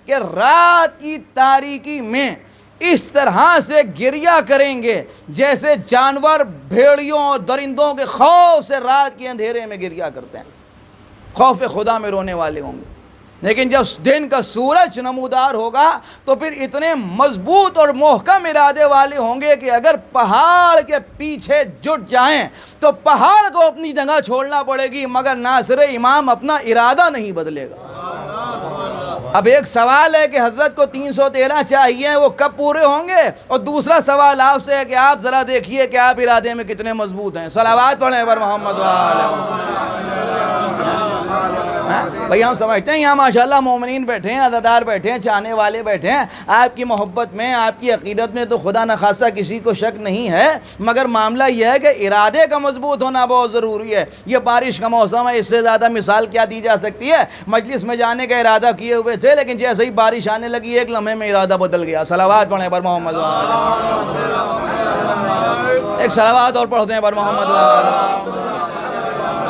کہ رات کی تاریکی میں اس طرح سے گریہ کریں گے جیسے جانور بھیڑیوں اور درندوں کے خوف سے رات کے اندھیرے میں گریہ کرتے ہیں، خوف خدا میں رونے والے ہوں گے۔ لیکن جب دن کا سورج نمودار ہوگا تو پھر اتنے مضبوط اور محکم ارادے والے ہوں گے کہ اگر پہاڑ کے پیچھے جٹ جائیں تو پہاڑ کو اپنی جگہ چھوڑنا پڑے گی مگر ناصر امام اپنا ارادہ نہیں بدلے گا۔ اب ایک سوال ہے کہ حضرت کو 313 چاہیے، وہ کب پورے ہوں گے؟ اور دوسرا سوال آپ سے ہے کہ آپ ذرا دیکھیے کہ آپ ارادے میں کتنے مضبوط ہیں۔ صلوات پڑھیں پر محمد بھئی ہم سمجھتے ہیں یہاں ماشاءاللہ مومنین بیٹھے ہیں، عزادار بیٹھے ہیں، چاہنے والے بیٹھے ہیں، آپ کی محبت میں، آپ کی عقیدت میں تو خدا نخواستہ کسی کو شک نہیں ہے، مگر معاملہ یہ ہے کہ ارادے کا مضبوط ہونا بہت ضروری ہے۔ یہ بارش کا موسم ہے، اس سے زیادہ مثال کیا دی جا سکتی ہے؟ مجلس میں جانے کا ارادہ کیے ہوئے تھے، لیکن جیسے ہی بارش آنے لگی ایک لمحے میں ارادہ بدل گیا۔ صلوات پڑھیں پر محمد ایک صلوات اور پڑھتے ہیں پر محمد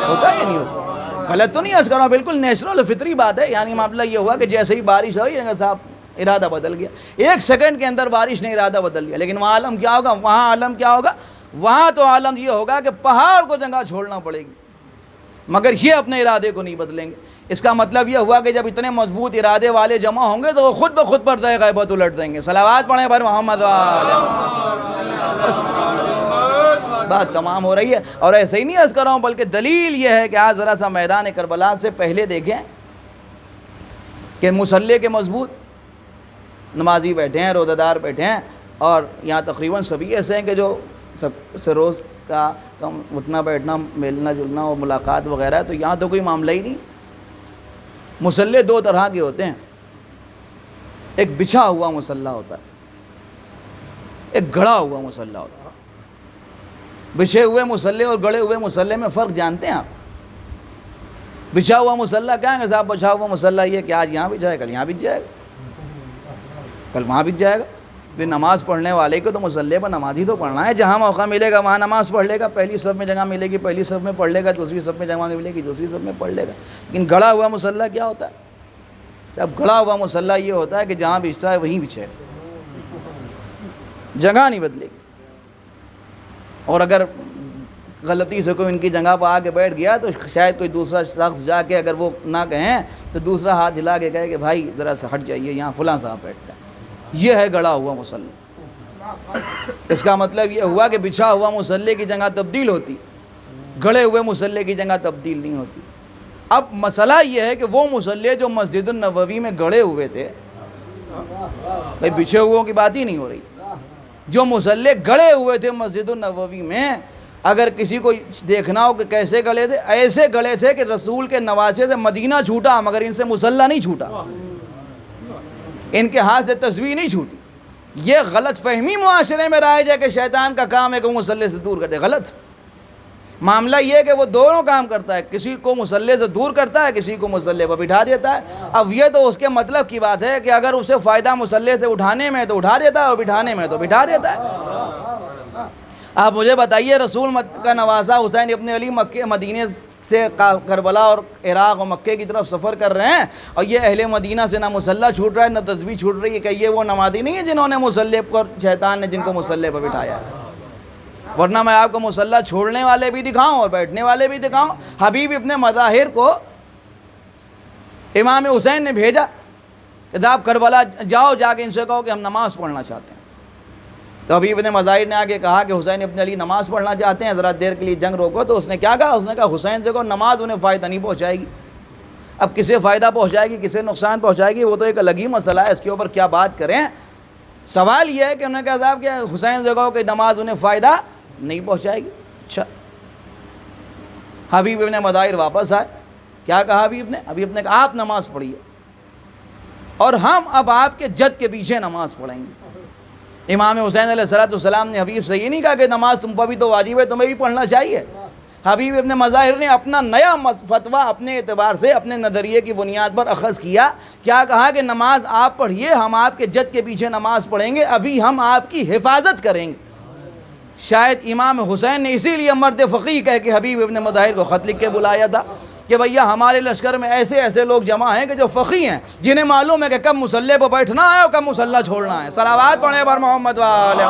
ہوتا ہے یا نہیں ہوتا؟ غلط تو نہیں عرض کر رہا ہوں، بالکل نیچرل فطری بات ہے۔ یعنی معاملہ یہ ہوا کہ جیسے ہی بارش ہوئی صاحب ارادہ بدل گیا، ایک سیکنڈ کے اندر بارش نے ارادہ بدل دیا۔ لیکن وہاں عالم کیا ہوگا؟ وہاں عالم کیا ہوگا؟ وہاں تو عالم یہ ہوگا کہ پہاڑ کو جگہ چھوڑنا پڑے گی، مگر یہ اپنے ارادے کو نہیں بدلیں گے۔ اس کا مطلب یہ ہوا کہ جب اتنے مضبوط ارادے والے جمع ہوں گے تو وہ خود بخود پردہ غیبت الٹ دیں گے۔ صلوات پڑھیں پر محمد بس بات تمام ہو رہی ہے۔ اور ایسے ہی نہیں عرض کر رہا ہوں، بلکہ دلیل یہ ہے کہ آج ذرا سا میدان کربلا سے پہلے دیکھیں کہ مصلی کے مضبوط نمازی بیٹھے ہیں، روزہ دار بیٹھے ہیں، اور یہاں تقریباً سبھی ایسے ہیں کہ جو سب سے روز کا کم اٹھنا بیٹھنا، ملنا جلنا اور ملاقات وغیرہ ہے، تو یہاں تو کوئی معاملہ ہی نہیں۔ مصلی دو طرح کے ہوتے ہیں، ایک بچھا ہوا مصلی ہوتا ہے، ایک گڑا ہوا مصلی ہوتا ہے۔ بچھے ہوئے مصلی اور گڑے ہوئے مصلی میں فرق جانتے ہیں آپ؟ بچھا ہوا مصلی کیا ہے؟ صاحب بچھا ہوا مصلی یہ کہ آج یہاں بچھائے، کل یہاں بچھ جائے گا، کل وہاں بچھ جائے گا۔ پھر نماز پڑھنے والے کو تو مصلی پر نماز ہی تو پڑھنا ہے، جہاں موقع ملے گا وہاں نماز پڑھ لے گا، پہلی صف میں جگہ ملے گی پہلی صف میں پڑھ لے گا، دوسری صف میں جگہ ملے گی دوسری صف میں پڑھ لے گا۔ لیکن گڑا ہوا مصلی کیا ہوتا ہے؟ اب گڑا ہوا مصلی یہ ہوتا ہے کہ جہاں بچھتا ہے وہیں بچھے، جگہ نہیں بدلے گی، اور اگر غلطی سے کوئی ان کی جگہ پہ آ کے بیٹھ گیا تو شاید کوئی دوسرا شخص جا کے اگر وہ نہ کہیں تو دوسرا ہاتھ ہلا کے کہے کہ بھائی ذرا سا ہٹ جائیے، یہاں فلاں صاحب بیٹھتا ہے۔ یہ ہے گڑا ہوا مصلی۔ اس کا مطلب یہ ہوا کہ بچھا ہوا مصلی کی جگہ تبدیل ہوتی، گڑے ہوئے مصلی کی جگہ تبدیل نہیں ہوتی۔ اب مسئلہ یہ ہے کہ وہ مصلی جو مسجد النبوی میں گڑے ہوئے تھے، بھائی بچھے ہوئوں کی بات ہی نہیں ہو رہی، جو مصلی گڑے ہوئے تھے مسجد النبوی میں، اگر کسی کو دیکھنا ہو کہ کیسے گڑے تھے، ایسے گڑے تھے کہ رسول کے نواسے سے مدینہ چھوٹا مگر ان سے مصلی نہیں چھوٹا، ان کے ہاتھ سے تصویر نہیں چھوٹی۔ یہ غلط فہمی معاشرے میں رائج ہے کہ شیطان کا کام ہے کہ وہ مصلی سے دور کر دے، غلط۔ معاملہ یہ ہے کہ وہ دونوں کام کرتا ہے، کسی کو مصلی سے دور کرتا ہے، کسی کو مصلی پر بٹھا دیتا ہے۔ اب یہ تو اس کے مطلب کی بات ہے کہ اگر اسے فائدہ مصلی سے اٹھانے میں تو اٹھا دیتا ہے اور بٹھانے میں تو بٹھا دیتا ہے۔ آپ مجھے بتائیے، رسول کا نواسہ حسین ابن علی مکے مدینے سے کربلا اور عراق و مکے کی طرف سفر کر رہے ہیں، اور یہ اہل مدینہ سے نہ مصلی چھوٹ رہا ہے نہ تسبیح چھوٹ رہی ہے کہ یہ وہ نمازی نہیں ہے جنہوں نے مصلی پر، شیطان نے جن کو مصلی پر بٹھایا ہے۔ ورنہ میں آپ کو مصلی چھوڑنے والے بھی دکھاؤں اور بیٹھنے والے بھی دکھاؤں۔ حبیب ابن مظاہر کو امام حسین نے بھیجا کہ آپ کربلا جاؤ، جا کے ان سے کہو کہ ہم نماز پڑھنا چاہتے ہیں۔ تو حبیب ابن مظاہر نے آگے کہا کہ حسین ابن علی نماز پڑھنا چاہتے ہیں، ذرا دیر کے لیے جنگ روکو۔ تو اس نے کیا کہا؟ اس نے کہا حسین سے کہو نماز انہیں فائدہ نہیں پہنچائے گی۔ اب کسے فائدہ پہنچائے گی کسے نقصان پہنچائے گی وہ تو ایک الگ ہی مسئلہ ہے، اس کے اوپر کیا بات کریں۔ سوال یہ ہے کہ انہوں نے کہا صاحب کہ حسین سے کہو کہ نماز انہیں فائدہ نہیں پہنچائے گی۔ اچھا، حبیب ابن مظاہر واپس آئے، کیا کہا حبیب نے کہا آپ نماز پڑھیے اور ہم اب آپ کے جد کے پیچھے نماز پڑھیں گے۔ امام حسین علیہ السلام نے حبیب سے یہ نہیں کہا کہ نماز تم پر بھی تو واجب ہے، تمہیں بھی پڑھنا چاہیے۔ حبیب ابن مظاہر نے اپنا نیا فتویٰ اپنے اعتبار سے اپنے نظریے کی بنیاد پر اخذ کیا، کیا کہا کہ نماز آپ پڑھیے، ہم آپ کے جد کے پیچھے نماز پڑھیں گے، ابھی ہم آپ کی حفاظت کریں گے۔ شاید امام حسین نے اسی لیے مرد فقیہ کہہ کے حبیب ابن مظاہر کو خط لکھ کے بلایا تھا کہ بھیا ہمارے لشکر میں ایسے ایسے لوگ جمع ہیں کہ جو فقیہ ہیں، جنہیں معلوم ہے کہ کب مصلی پہ بیٹھنا ہے اور کب مصلی چھوڑنا ہے۔ صلوات پڑھیں پر محمد والے۔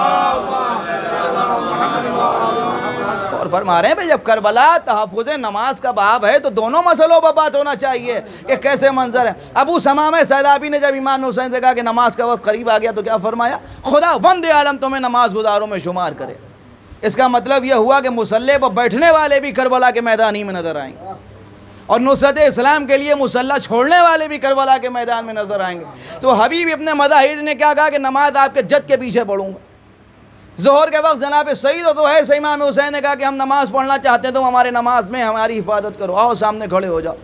اور فرما رہے ہیں بھئی جب کربلا تحفظ نماز کا باب ہے تو دونوں مسئلوں پر بات ہونا چاہیے کہ کیسے منظر ہے۔ ابو ثمامہ سیدابی نے جب امام حسین سے کہا کہ نماز کا وقت قریب آ گیا تو کیا فرمایا؟ خدا وند عالم تمہیں نماز گزاروں میں شمار کرے۔ اس کا مطلب یہ ہوا کہ مصلی پر بیٹھنے والے بھی کربلا کے میدان ہی میں نظر آئیں گے، اور نصرت اسلام کے لیے مصلی چھوڑنے والے بھی کربلا کے میدان میں نظر آئیں گے۔ تو حبیب ابن مظاہر نے کیا کہا کہ نماز آپ کے جد کے پیچھے پڑھوں گا۔ ظہر کے وقت جناب سعید و طہیر سے امام حسین نے کہا کہ ہم نماز پڑھنا چاہتے ہیں، تو ہمارے نماز میں ہماری حفاظت کرو، آؤ سامنے کھڑے ہو جاؤ۔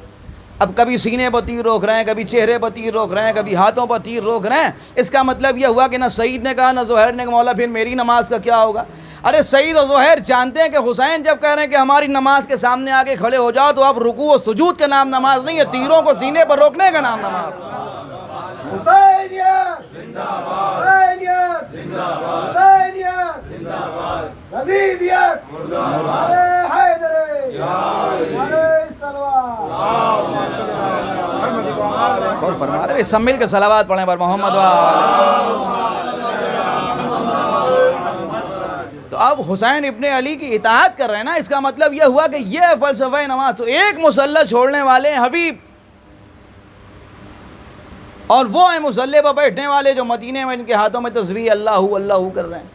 اب کبھی سینے پر تیر روک رہے ہیں، کبھی چہرے پر تیر روک رہے ہیں، کبھی ہاتھوں پر تیر روک رہے ہیں۔ اس کا مطلب یہ ہوا کہ نہ سعید نے کہا نہ زہیر نے کہ مولا پھر میری نماز کا کیا ہوگا؟ ارے سعید اور زہیر جانتے ہیں کہ حسین جب کہہ رہے ہیں کہ ہماری نماز کے سامنے آگے کھڑے ہو جاؤ تو اب رکوع و سجود کا نام نماز نہیں ہے، تیروں کو سینے پر روکنے کا نام نماز۔ حسینیت زندہ باد، حسینیت زندہ باد، حسینیت زندہ باد، یزیدیت مردہ حیدر اور فرما رہے سب مل کے صلوات پڑھیں پر محمد وآلہ۔ تو اب حسین ابن علی کی اطاعت کر رہے ہیں نا، اس کا مطلب یہ ہوا کہ یہ فلسفہ نماز۔ تو ایک مصلی چھوڑنے والے ہیں حبیب، اور وہ ہیں مصلی پر بیٹھنے والے جو مدینے میں ان کے ہاتھوں میں تسبیح اللہ اللہ کر رہے ہیں،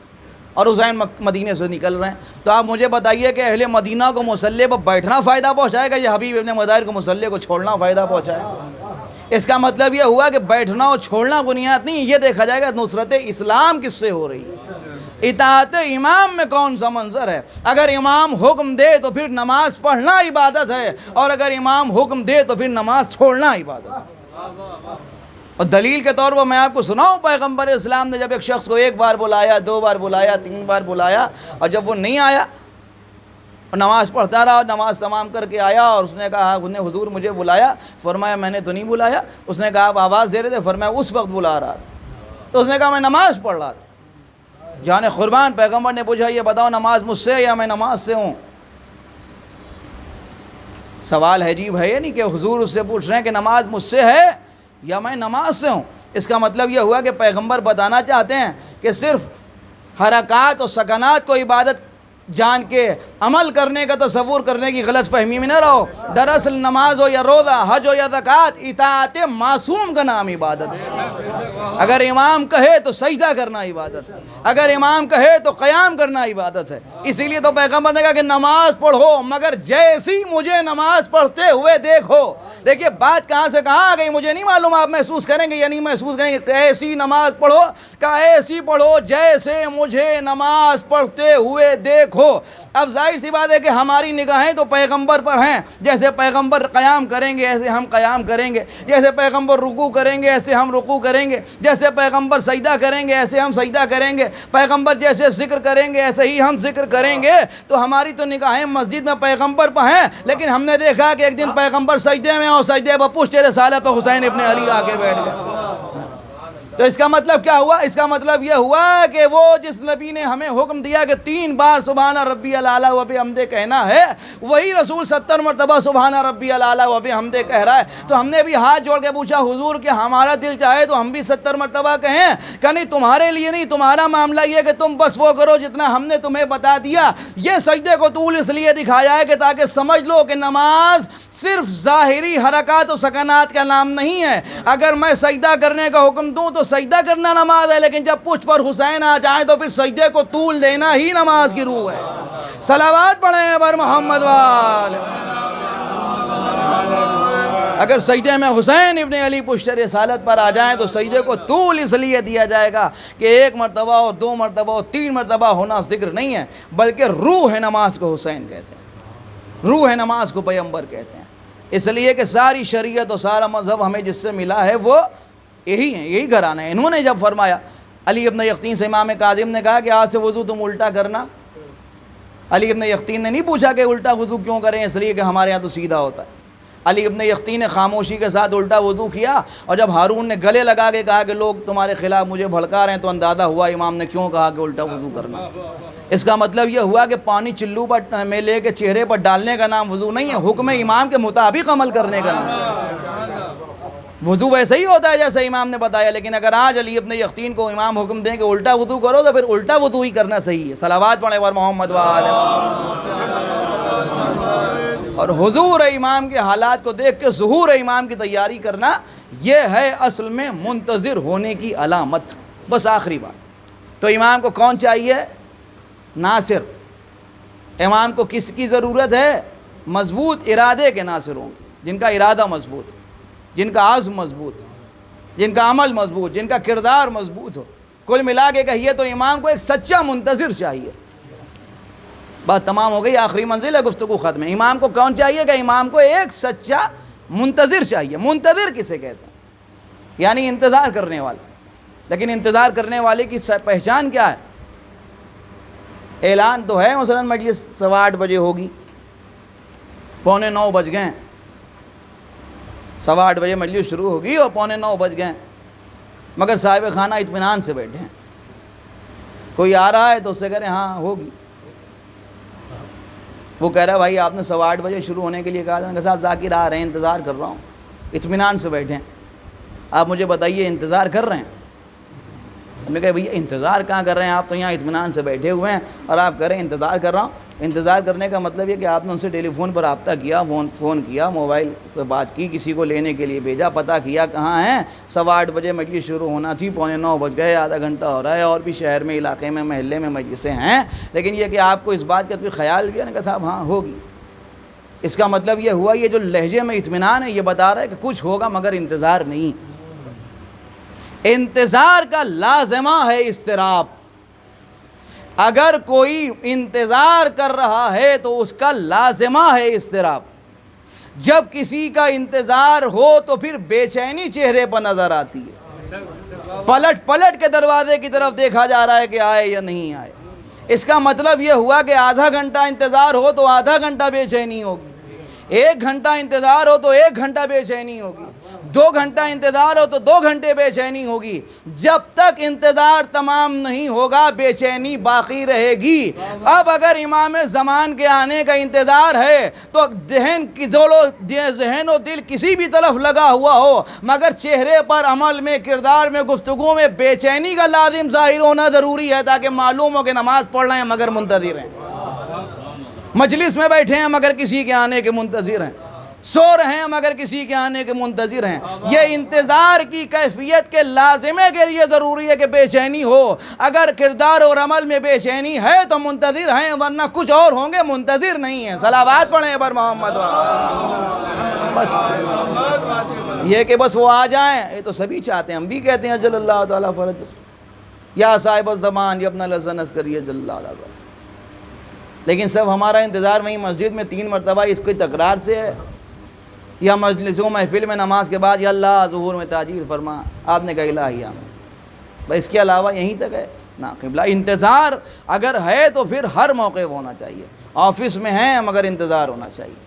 اور حسین مدینے سے نکل رہے ہیں۔ تو آپ مجھے بتائیے کہ اہل مدینہ کو مصلی پر بیٹھنا فائدہ پہنچائے گا یا حبیب ابن مظاہر کو مصلی کو چھوڑنا فائدہ پہنچائے گا؟ اس کا مطلب یہ ہوا کہ بیٹھنا اور چھوڑنا بنیاد نہیں، یہ دیکھا جائے گا نصرت اسلام کس سے ہو رہی ہے، اطاعت امام میں کون سا منظر ہے۔ اگر امام حکم دے تو پھر نماز پڑھنا عبادت ہے، اور اگر امام حکم دے تو پھر نماز چھوڑنا عبادت ہے۔ اور دلیل کے طور پر میں آپ کو سناؤں، پیغمبر اسلام نے جب ایک شخص کو ایک بار بلایا، 2 بار بلایا، 3 بار بلایا، اور جب وہ نہیں آیا اور نماز پڑھتا رہا، نماز تمام کر کے آیا اور اس نے کہا انہوں نے حضور مجھے بلایا، فرمایا میں نے تو نہیں بلایا۔ اس نے کہا آپ آواز دے رہے تھے، فرمایا اس وقت بلا رہا تھا۔ تو اس نے کہا میں نماز پڑھ رہا تھا۔ جان قربان، پیغمبر نے پوچھا یہ بتاؤ نماز مجھ سے یا میں نماز سے ہوں؟ سوال عجیب ہے یہ نہیں کہ حضور اس سے پوچھ رہے ہیں کہ نماز مجھ سے ہے یا میں نماز سے ہوں۔ اس کا مطلب یہ ہوا کہ پیغمبر بتانا چاہتے ہیں کہ صرف حرکات اور سکنات کو عبادت جان کے عمل کرنے کا تصور کرنے کی غلط فہمی میں نہ رہو۔ دراصل نماز ہو یا روزہ، حج ہو یا زکوٰۃ، اطاعت معصوم کا نام عبادت ہے۔ اگر امام کہے تو سجدہ کرنا عبادت ہے، اگر امام کہے تو قیام کرنا عبادت ہے۔ اسی لیے تو پیغمبر نے کہا کہ نماز پڑھو مگر جیسی مجھے نماز پڑھتے ہوئے دیکھو۔ دیکھیے بات کہاں سے کہاں آ گئی مجھے نہیں معلوم، آپ محسوس کریں گے یا نہیں محسوس کریں گے۔ ایسی نماز پڑھو، کہا ایسی پڑھو جیسے مجھے نماز پڑھتے ہوئے دیکھو۔ اب ظاہر سی بات ہے کہ ہماری نگاہیں تو پیغمبر پر ہیں، جیسے پیغمبر قیام کریں گے ایسے ہم قیام کریں گے، جیسے پیغمبر رکوع کریں گے ایسے ہم رکوع کریں گے، جیسے پیغمبر سجدہ کریں گے ایسے ہم سجدہ کریں گے، پیغمبر جیسے ذکر کریں گے ایسے ہی ہم ذکر کریں گے۔ تو ہماری تو نگاہیں مسجد میں پیغمبر پر ہیں، لیکن ہم نے دیکھا کہ ایک دن پیغمبر سجدے میں اور سجدے پر پشت رسالت پر حسین ابن علی آ کے بیٹھ گئے۔ تو اس کا مطلب کیا ہوا؟ اس کا مطلب یہ ہوا کہ وہ جس نبی نے ہمیں حکم دیا کہ 3 بار سبحان ربی الاعلیٰ و بحمدہ کہنا ہے، وہی رسول 70 مرتبہ سبحان ربی الاعلیٰ و بحمدہ کہہ رہا ہے۔ تو ہم نے بھی ہاتھ جوڑ کے پوچھا حضور کہ ہمارا دل چاہے تو ہم بھی 70 مرتبہ کہیں؟ کہ نہیں، تمہارے لیے نہیں، تمہارا معاملہ یہ کہ تم بس وہ کرو جتنا ہم نے تمہیں بتا دیا۔ یہ سجدے کو طول اس لیے دکھایا ہے کہ تاکہ سمجھ لو کہ نماز صرف ظاہری حرکات و سکنات کا نام نہیں ہے۔ اگر میں سجدہ کرنے کا حکم دوں تو سجدہ کرنا نماز ہے، لیکن جب پشت پر حسین آ جائے تو پھر سجدے کو طول دینا ہی نماز کی روح ہے۔ صلوات پڑھیں بر محمد وآلہ۔ اگر سجدے میں حسین ابن علی پشت رسالت پر آ جائیں تو سجدے کو طول اس لیے دیا جائے گا کہ 1 مرتبہ ہو، 2 مرتبہ ہو، 3 مرتبہ ہونا ذکر نہیں ہے، بلکہ روح ہے نماز کو حسین کہتے ہیں، روح ہے نماز کو پیغمبر کہتے ہیں۔ اس لیے کہ ساری شریعت اور سارا مذہب ہمیں جس سے ملا ہے وہ یہی ہیں، یہی گھرانا ہے۔ انہوں نے جب فرمایا، علی ابن یقطین سے امام کاظم نے کہا کہ آج سے وضو تم الٹا کرنا، علی ابن یقطین نے نہیں پوچھا کہ الٹا وضو کیوں کریں، اس لیے کہ ہمارے ہاں تو سیدھا ہوتا ہے۔ علی ابن یقطین نے خاموشی کے ساتھ الٹا وضو کیا، اور جب ہارون نے گلے لگا کے کہا کہ لوگ تمہارے خلاف مجھے بھڑکا رہے ہیں تو اندازہ ہوا امام نے کیوں کہا کہ الٹا وضو کرنا۔ اس کا مطلب یہ ہوا کہ پانی چلو پر میں لے کے چہرے پر ڈالنے کا نام وضو نہیں ہے، حکم امام کے مطابق عمل کرنے کا نام۔ وضو ویسے ہی ہوتا ہے جیسے امام نے بتایا، لیکن اگر آج علی ابن یقطین کو امام حکم دیں کہ الٹا وضو کرو تو پھر الٹا وضو ہی کرنا صحیح ہے۔ صلوات پڑھیں ور محمد وآلہ۔ اور حضور امام کے حالات کو دیکھ کے ظہور امام کی تیاری کرنا، یہ ہے اصل میں منتظر ہونے کی علامت۔ بس آخری بات، تو امام کو کون چاہیے؟ ناصر۔ امام کو کس کی ضرورت ہے؟ مضبوط ارادے کے ناصروں کی، جن کا ارادہ مضبوط، جن کا عزم مضبوط، جن کا عمل مضبوط، جن کا کردار مضبوط ہو۔ کل ملا کے کہیے تو امام کو ایک سچا منتظر چاہیے۔ بات تمام ہو گئی، آخری منزل ہے، گفتگو ختم ہے۔ امام کو کون چاہیے؟ کہ امام کو ایک سچا منتظر چاہیے. منتظر کسے کہتے ہیں؟ یعنی انتظار کرنے والا. لیکن انتظار کرنے والے کی پہچان کیا ہے؟ اعلان تو ہے مثلا مجلس 8:15 بجے ہوگی، 8:45 بج گئے، 8:15 بجے مجلس شروع ہوگی اور 8:45 بج گئے، مگر صاحب خانہ اطمینان سے بیٹھے ہیں. کوئی آ رہا ہے تو اس سے کہہ رہے ہیں ہاں ہوگی. وہ کہہ رہا ہے بھائی آپ نے 8:15 بجے شروع ہونے کے لیے کہا تھا. صاحب ذاکر آ رہے ہیں، انتظار کر رہا ہوں. اطمینان سے بیٹھے ہیں. آپ مجھے بتائیے انتظار کر رہے ہیں؟ ہم نے کہا بھیا انتظار کہاں کر رہے ہیں، آپ تو یہاں اطمینان سے بیٹھے ہوئے ہیں اور آپ کہہ رہے ہیں انتظار کر رہا ہوں. انتظار کرنے کا مطلب یہ کہ آپ نے ان سے ٹیلی فون پر رابطہ کیا، فون کیا، موبائل پہ بات کی، کسی کو لینے کے لیے بھیجا، پتہ کیا کہاں ہیں. 8:15 بجے مجلس شروع ہونا تھی، 8:45 بج گئے، آدھا گھنٹہ ہو رہا ہے، اور بھی شہر میں، علاقے میں، محلے میں مجلسیں ہیں. لیکن یہ کہ آپ کو اس بات کا کوئی خیال بھی ہے نا کہ صاحب ہاں ہوگی. اس کا مطلب یہ ہوا یہ جو لہجے میں اطمینان ہے یہ بتا رہا ہے کہ کچھ ہوگا مگر انتظار نہیں. انتظار کا لازمہ ہے اضطراب. اگر کوئی انتظار کر رہا ہے تو اس کا لازمہ ہے اضطراب. جب کسی کا انتظار ہو تو پھر بے چینی چہرے پر نظر آتی ہے. پلٹ پلٹ کے دروازے کی طرف دیکھا جا رہا ہے کہ آئے یا نہیں آئے. اس کا مطلب یہ ہوا کہ آدھا گھنٹہ انتظار ہو تو آدھا گھنٹہ بے چینی ہوگی، 1 گھنٹہ انتظار ہو تو 1 گھنٹہ بے چینی ہوگی، 2 گھنٹہ انتظار ہو تو 2 گھنٹے بے چینی ہوگی. جب تک انتظار تمام نہیں ہوگا بے چینی باقی رہے گی. اب اگر امام زمان کے آنے کا انتظار ہے تو ذہن و دل کسی بھی طرف لگا ہوا ہو مگر چہرے پر، عمل میں، کردار میں، گفتگو میں بے چینی کا لازم ظاہر ہونا ضروری ہے تاکہ معلوم ہو کہ نماز پڑھ رہے ہیں مگر منتظر ہیں، مجلس میں بیٹھے ہیں مگر کسی کے آنے کے منتظر ہیں، سو رہے ہیں مگر کسی کے آنے کے منتظر ہیں. یہ انتظار کی کیفیت کے لازمے کے لیے ضروری ہے کہ بے چینی ہو. اگر کردار اور عمل میں بے چینی ہے تو منتظر ہیں، ورنہ کچھ اور ہوں گے، منتظر نہیں ہیں. صلوات پڑھیں پر محمد. بس یہ کہ بس وہ آ جائیں، یہ تو سبھی چاہتے ہیں. ہم بھی کہتے ہیں جل اللہ تعالیٰ فرج یا صاحب الزمان یا اپنا لذن کریے جل اللہ تعالیٰ. لیکن سب ہمارا انتظار وہیں مسجد میں 3 مرتبہ اس کی تکرار سے ہے، یا مجلس و محفل میں نماز کے بعد یا اللہ ظہور میں تاجیل فرما، آپ نے کہا الہیہ میں، بس اس کے علاوہ یہیں تک ہے نا. قبلہ انتظار اگر ہے تو پھر ہر موقع ہونا چاہیے. آفس میں ہیں مگر انتظار ہونا چاہیے،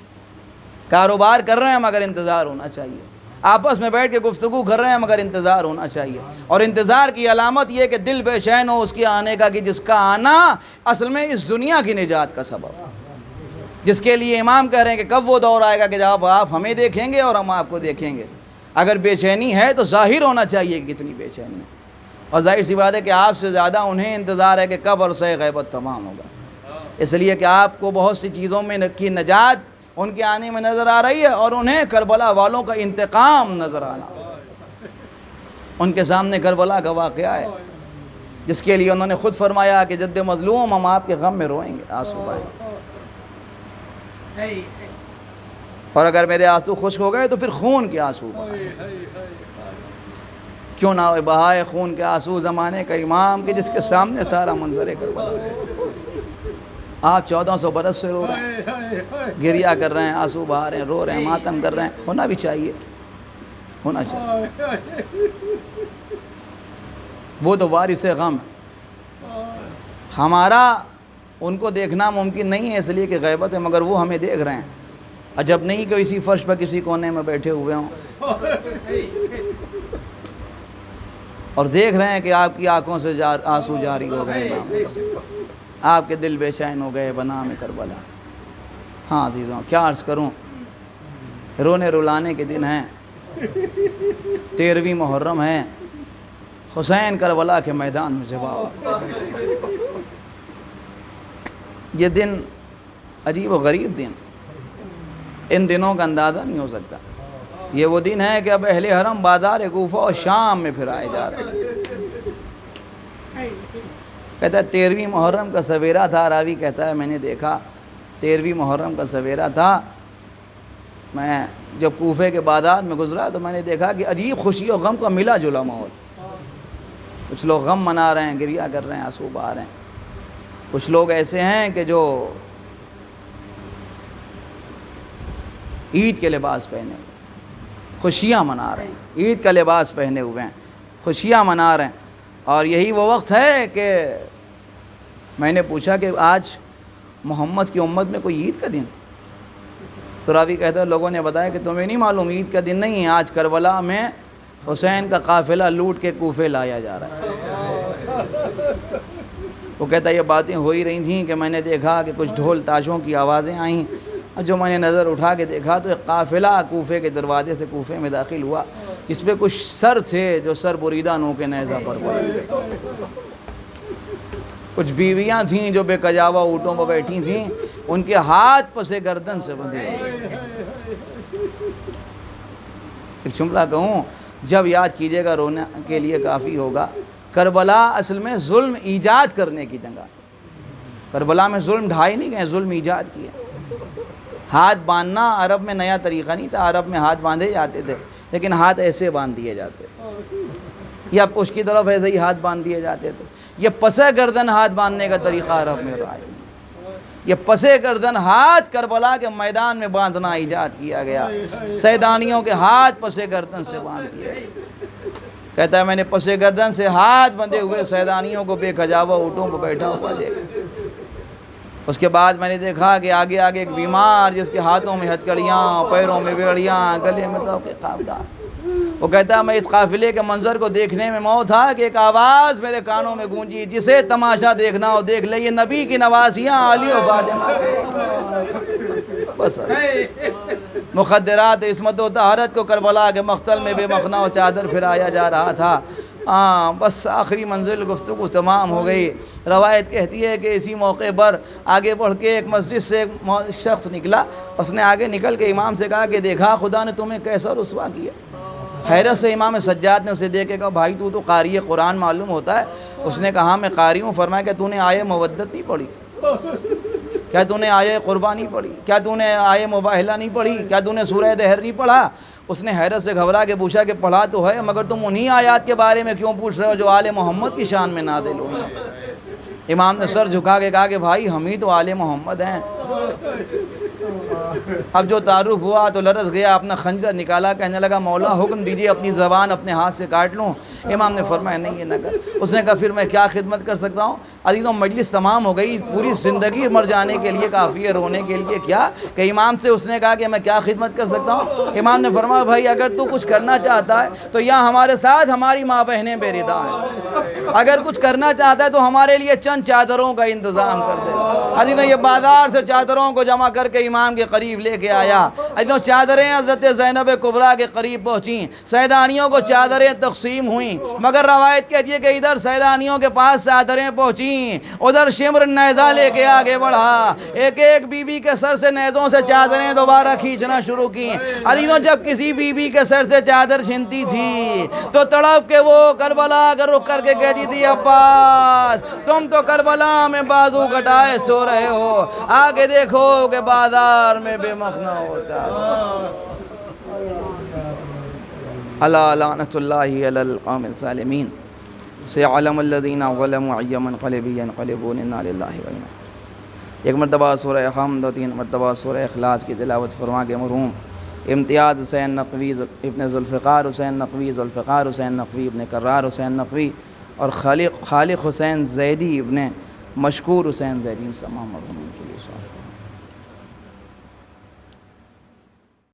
کاروبار کر رہے ہیں مگر انتظار ہونا چاہیے، آپس میں بیٹھ کے گفتگو کر رہے ہیں مگر انتظار ہونا چاہیے. اور انتظار کی علامت یہ کہ دل بے چین ہو اس کے آنے کا، کہ جس کا آنا اصل میں اس دنیا کی نجات کا سبب ہے، جس کے لیے امام کہہ رہے ہیں کہ کب وہ دور آئے گا کہ جب آپ ہمیں دیکھیں گے اور ہم آپ کو دیکھیں گے. اگر بے چینی ہے تو ظاہر ہونا چاہیے کہ کتنی بے چینی ہے. اور ظاہر سی بات ہے کہ آپ سے زیادہ انہیں انتظار ہے کہ کب عرصہ غیبت تمام ہوگا. اس لیے کہ آپ کو بہت سی چیزوں میں کی نجات ان کے آنے میں نظر آ رہی ہے، اور انہیں کربلا والوں کا انتقام نظر آنا. ان کے سامنے کربلا کا واقعہ ہے جس کے لیے انہوں نے خود فرمایا کہ جد مظلوم ہم آپ کے غم میں روئیں گے، آنسو بہائیں گے. اور اگر میرے آنسو خشک ہو گئے تو پھر خون کے آنسو بہائیں. کیوں نہ بہائے خون کے آنسو زمانے کا امام کے جس کے سامنے سارا منظر کربلا ہے. آپ 1400 برس سے رو رہے ہیں، گریہ کر رہے ہیں، آنسو بہا رہے ہیں، رو رہے ہیں، ماتم کر رہے ہیں. ہونا بھی چاہیے، ہونا چاہیے. وہ تو وارث غم ہے. ہمارا ان کو دیکھنا ممکن نہیں ہے اس لیے کہ غیبت ہے، مگر وہ ہمیں دیکھ رہے ہیں. عجب نہیں کہ اسی فرش پر کسی کونے میں بیٹھے ہوئے ہوں اور دیکھ رہے ہیں کہ آپ کی آنکھوں سے آنسو جاری ہو گئے، آپ کے دل بے چین ہو گئے بنام کربلا. ہاں عزیزوں کیا عرض کروں، رونے رلانے کے دن ہیں. 13ویں محرم ہے، حسین کربلا کے میدان میں جواب. یہ دن عجیب و غریب دن، ان دنوں کا اندازہ نہیں ہو سکتا. یہ وہ دن ہے کہ اب اہل حرم بازار کوفہ اور شام میں پھرائے جا رہے ہیں. کہتا ہے 13ویں محرم کا سویرا تھا. راوی کہتا ہے میں نے دیکھا 13ویں محرم کا سویرا تھا، میں جب کوفے کے بازار میں گزرا تو میں نے دیکھا کہ عجیب خوشی و غم کا ملا جلا ماحول. کچھ لوگ غم منا رہے ہیں، گریہ کر رہے ہیں، آنسو بہا رہے ہیں. کچھ لوگ ایسے ہیں کہ جو عید کے لباس پہنے، خوشیاں منا رہے ہیں، عید کا لباس پہنے ہوئے ہیں، خوشیاں منا رہے ہیں۔ اور یہی وہ وقت ہے کہ میں نے پوچھا کہ آج محمد کی امت میں کوئی عید کا دن؟ تو راوی کہتا ہے لوگوں نے بتایا کہ تمہیں نہیں معلوم عید کا دن نہیں ہے، آج کربلا میں حسین کا قافلہ لوٹ کے کوفے لایا جا رہا ہے۔ وہ کہتا ہے یہ باتیں ہو ہی رہی تھیں کہ میں نے دیکھا کہ کچھ ڈھول تاشوں کی آوازیں آئیں، اور جو میں نے نظر اٹھا کے دیکھا تو ایک قافلہ کوفے کے دروازے سے کوفے میں داخل ہوا، جس پہ کچھ سر تھے جو سر بریدہ نو کے نیزہ پر پڑے، کچھ بیویاں تھیں جو بے کجاوا اونٹوں پر بیٹھی تھیں، ان کے ہاتھ پسے گردن سے بندھے ہوئے۔ ایک جملہ کہوں، جب یاد کیجئے گا رونے کے لیے کافی ہوگا، کربلا اصل میں ظلم ایجاد کرنے کی جگہ، کربلا میں ظلم ڈھائی نہیں گئے، ظلم ایجاد کیا۔ ہاتھ باندھنا عرب میں نیا طریقہ نہیں تھا، عرب میں ہاتھ باندھے جاتے تھے، لیکن ہاتھ ایسے باندھ دیے جاتے، یا پشت کی طرف ایسے ہی ہاتھ باندھ دیے جاتے تھے۔ یہ پسے گردن ہاتھ باندھنے کا طریقہ عرب میں رائج نہیں، یہ پسے گردن ہاتھ کربلا کے میدان میں باندھنا ایجاد کیا گیا، سیدانیوں کے ہاتھ پسے گردن سے باندھ دیے۔ کہتا ہے میں نے پسے گردن سے ہاتھ بندھے ہوئے سیدانیوں کو بے کجاوا اونٹوں کو بیٹھا ہوا دیکھا۔ اس کے بعد میں نے دیکھا کہ آگے آگے ایک بیمار جس کے ہاتھوں میں ہتھکڑیاں، پیروں میں بیڑیاں، گلے میں توقے قابدار، وہ کہتا ہے میں اس قافلے کے منظر کو دیکھنے میں موت تھا کہ ایک آواز میرے کانوں میں گونجی، جسے تماشا دیکھنا ہو دیکھ لے، یہ نبی کی نواسیاں علی و فاطمہ۔ بس مخدرات عصمت و طہارت کو کربلا کے مقتل میں بے مخنا و چادر پھرایا جا رہا تھا۔ بس آخری منزل گفتگو تمام ہو گئی۔ روایت کہتی ہے کہ اسی موقع پر آگے بڑھ کے ایک مسجد سے ایک شخص نکلا، اس نے آگے نکل کے امام سے کہا کہ دیکھا خدا نے تمہیں کیسا رسوا کیا۔ حیرت سے امام سجاد نے اسے دیکھ کے کہا بھائی تو قاری قرآن معلوم ہوتا ہے؟ اس نے کہا میں قاری ہوں۔ فرمایا کہ تو نے آیے مودت نہیں پڑھی؟ کیا تو نے آیے قربہ نہیں پڑھی؟ کیا تو نے آیے مباہلہ نہیں پڑھی؟ کیا تو نے سورہ دہر نہیں پڑھا؟ اس نے حیرت سے گھبرا کے پوچھا کہ پڑھا تو ہے، مگر تم انہی آیات کے بارے میں کیوں پوچھ رہے ہو جو آل محمد کی شان میں نازل ہوئی ہیں؟ امام نے سر جھکا کے کہا کہ بھائی ہم ہی تو آل محمد ہیں۔ اب جو تعارف ہوا تو لرز گیا، اپنا خنجر نکالا، کہنے لگا مولا حکم دیجئے اپنی زبان اپنے ہاتھ سے کاٹ لوں۔ امام نے فرمایا نہیں یہ نہ کر۔ اس نے کہا پھر میں کیا خدمت کر سکتا ہوں؟ عزیزوں مجلس تمام ہو گئی، پوری زندگی مر جانے کے لیے کافی ہے، رونے کے لیے کیا کہ امام سے اس نے کہا کہ میں کیا خدمت کر سکتا ہوں؟ امام نے فرمایا بھائی اگر تو کچھ کرنا چاہتا ہے تو یہاں ہمارے ساتھ ہماری ماں بہنیں بے ردا ہیں، اگر کچھ کرنا چاہتا ہے تو ہمارے لیے چند چادروں کا انتظام کر دے۔ عزیزوں یہ بازار سے چادروں کو جمع کر کے امام کے قریب لے کے آیا۔ عزیزوں چادریں حضرت زینب کبریٰ کے قریب پہنچیں، سیدانیوں کو چادریں تقسیم ہوئیں، مگر روایت کہتی ہے کہ ادھر سیدانیوں کے پاس چادریں پہنچیں، ادھر شمر نیزہ لے کے آگے بڑھا، ایک ایک بی بی کے سر سے نیزوں سے چادریں دوبارہ کھینچنا شروع کی۔ عزیزوں جب کسی بی بی کے سر سے چادر چھنتی تھی تو تڑپ کے وہ کربلا کا رخ کر کے کہتی تھی عباس تم تو کربلا میں بازو کٹائے سو رہے ہو، آگے دیکھو کہ بازار میں بے مخنا ہوتا ہے۔ الا لعنت اللہ علی القوم الظالمین سیعلم الذین ظلموا ای منقلب ینقلبون انا للہ و انا۔ ایک مرتبہ سورہ حمد و 3 مرتبہ سورہ اخلاص کی تلاوت فرما کے مرحوم امتیاز حسین نقوی ابن ذوالفقار حسین نقوی، ذوالفقار حسین نقوی ابن کرار حسین نقوی، اور خالق حسین زیدی ابن مشکور حسین زیدی، تمام مرحومین کے لیے سوال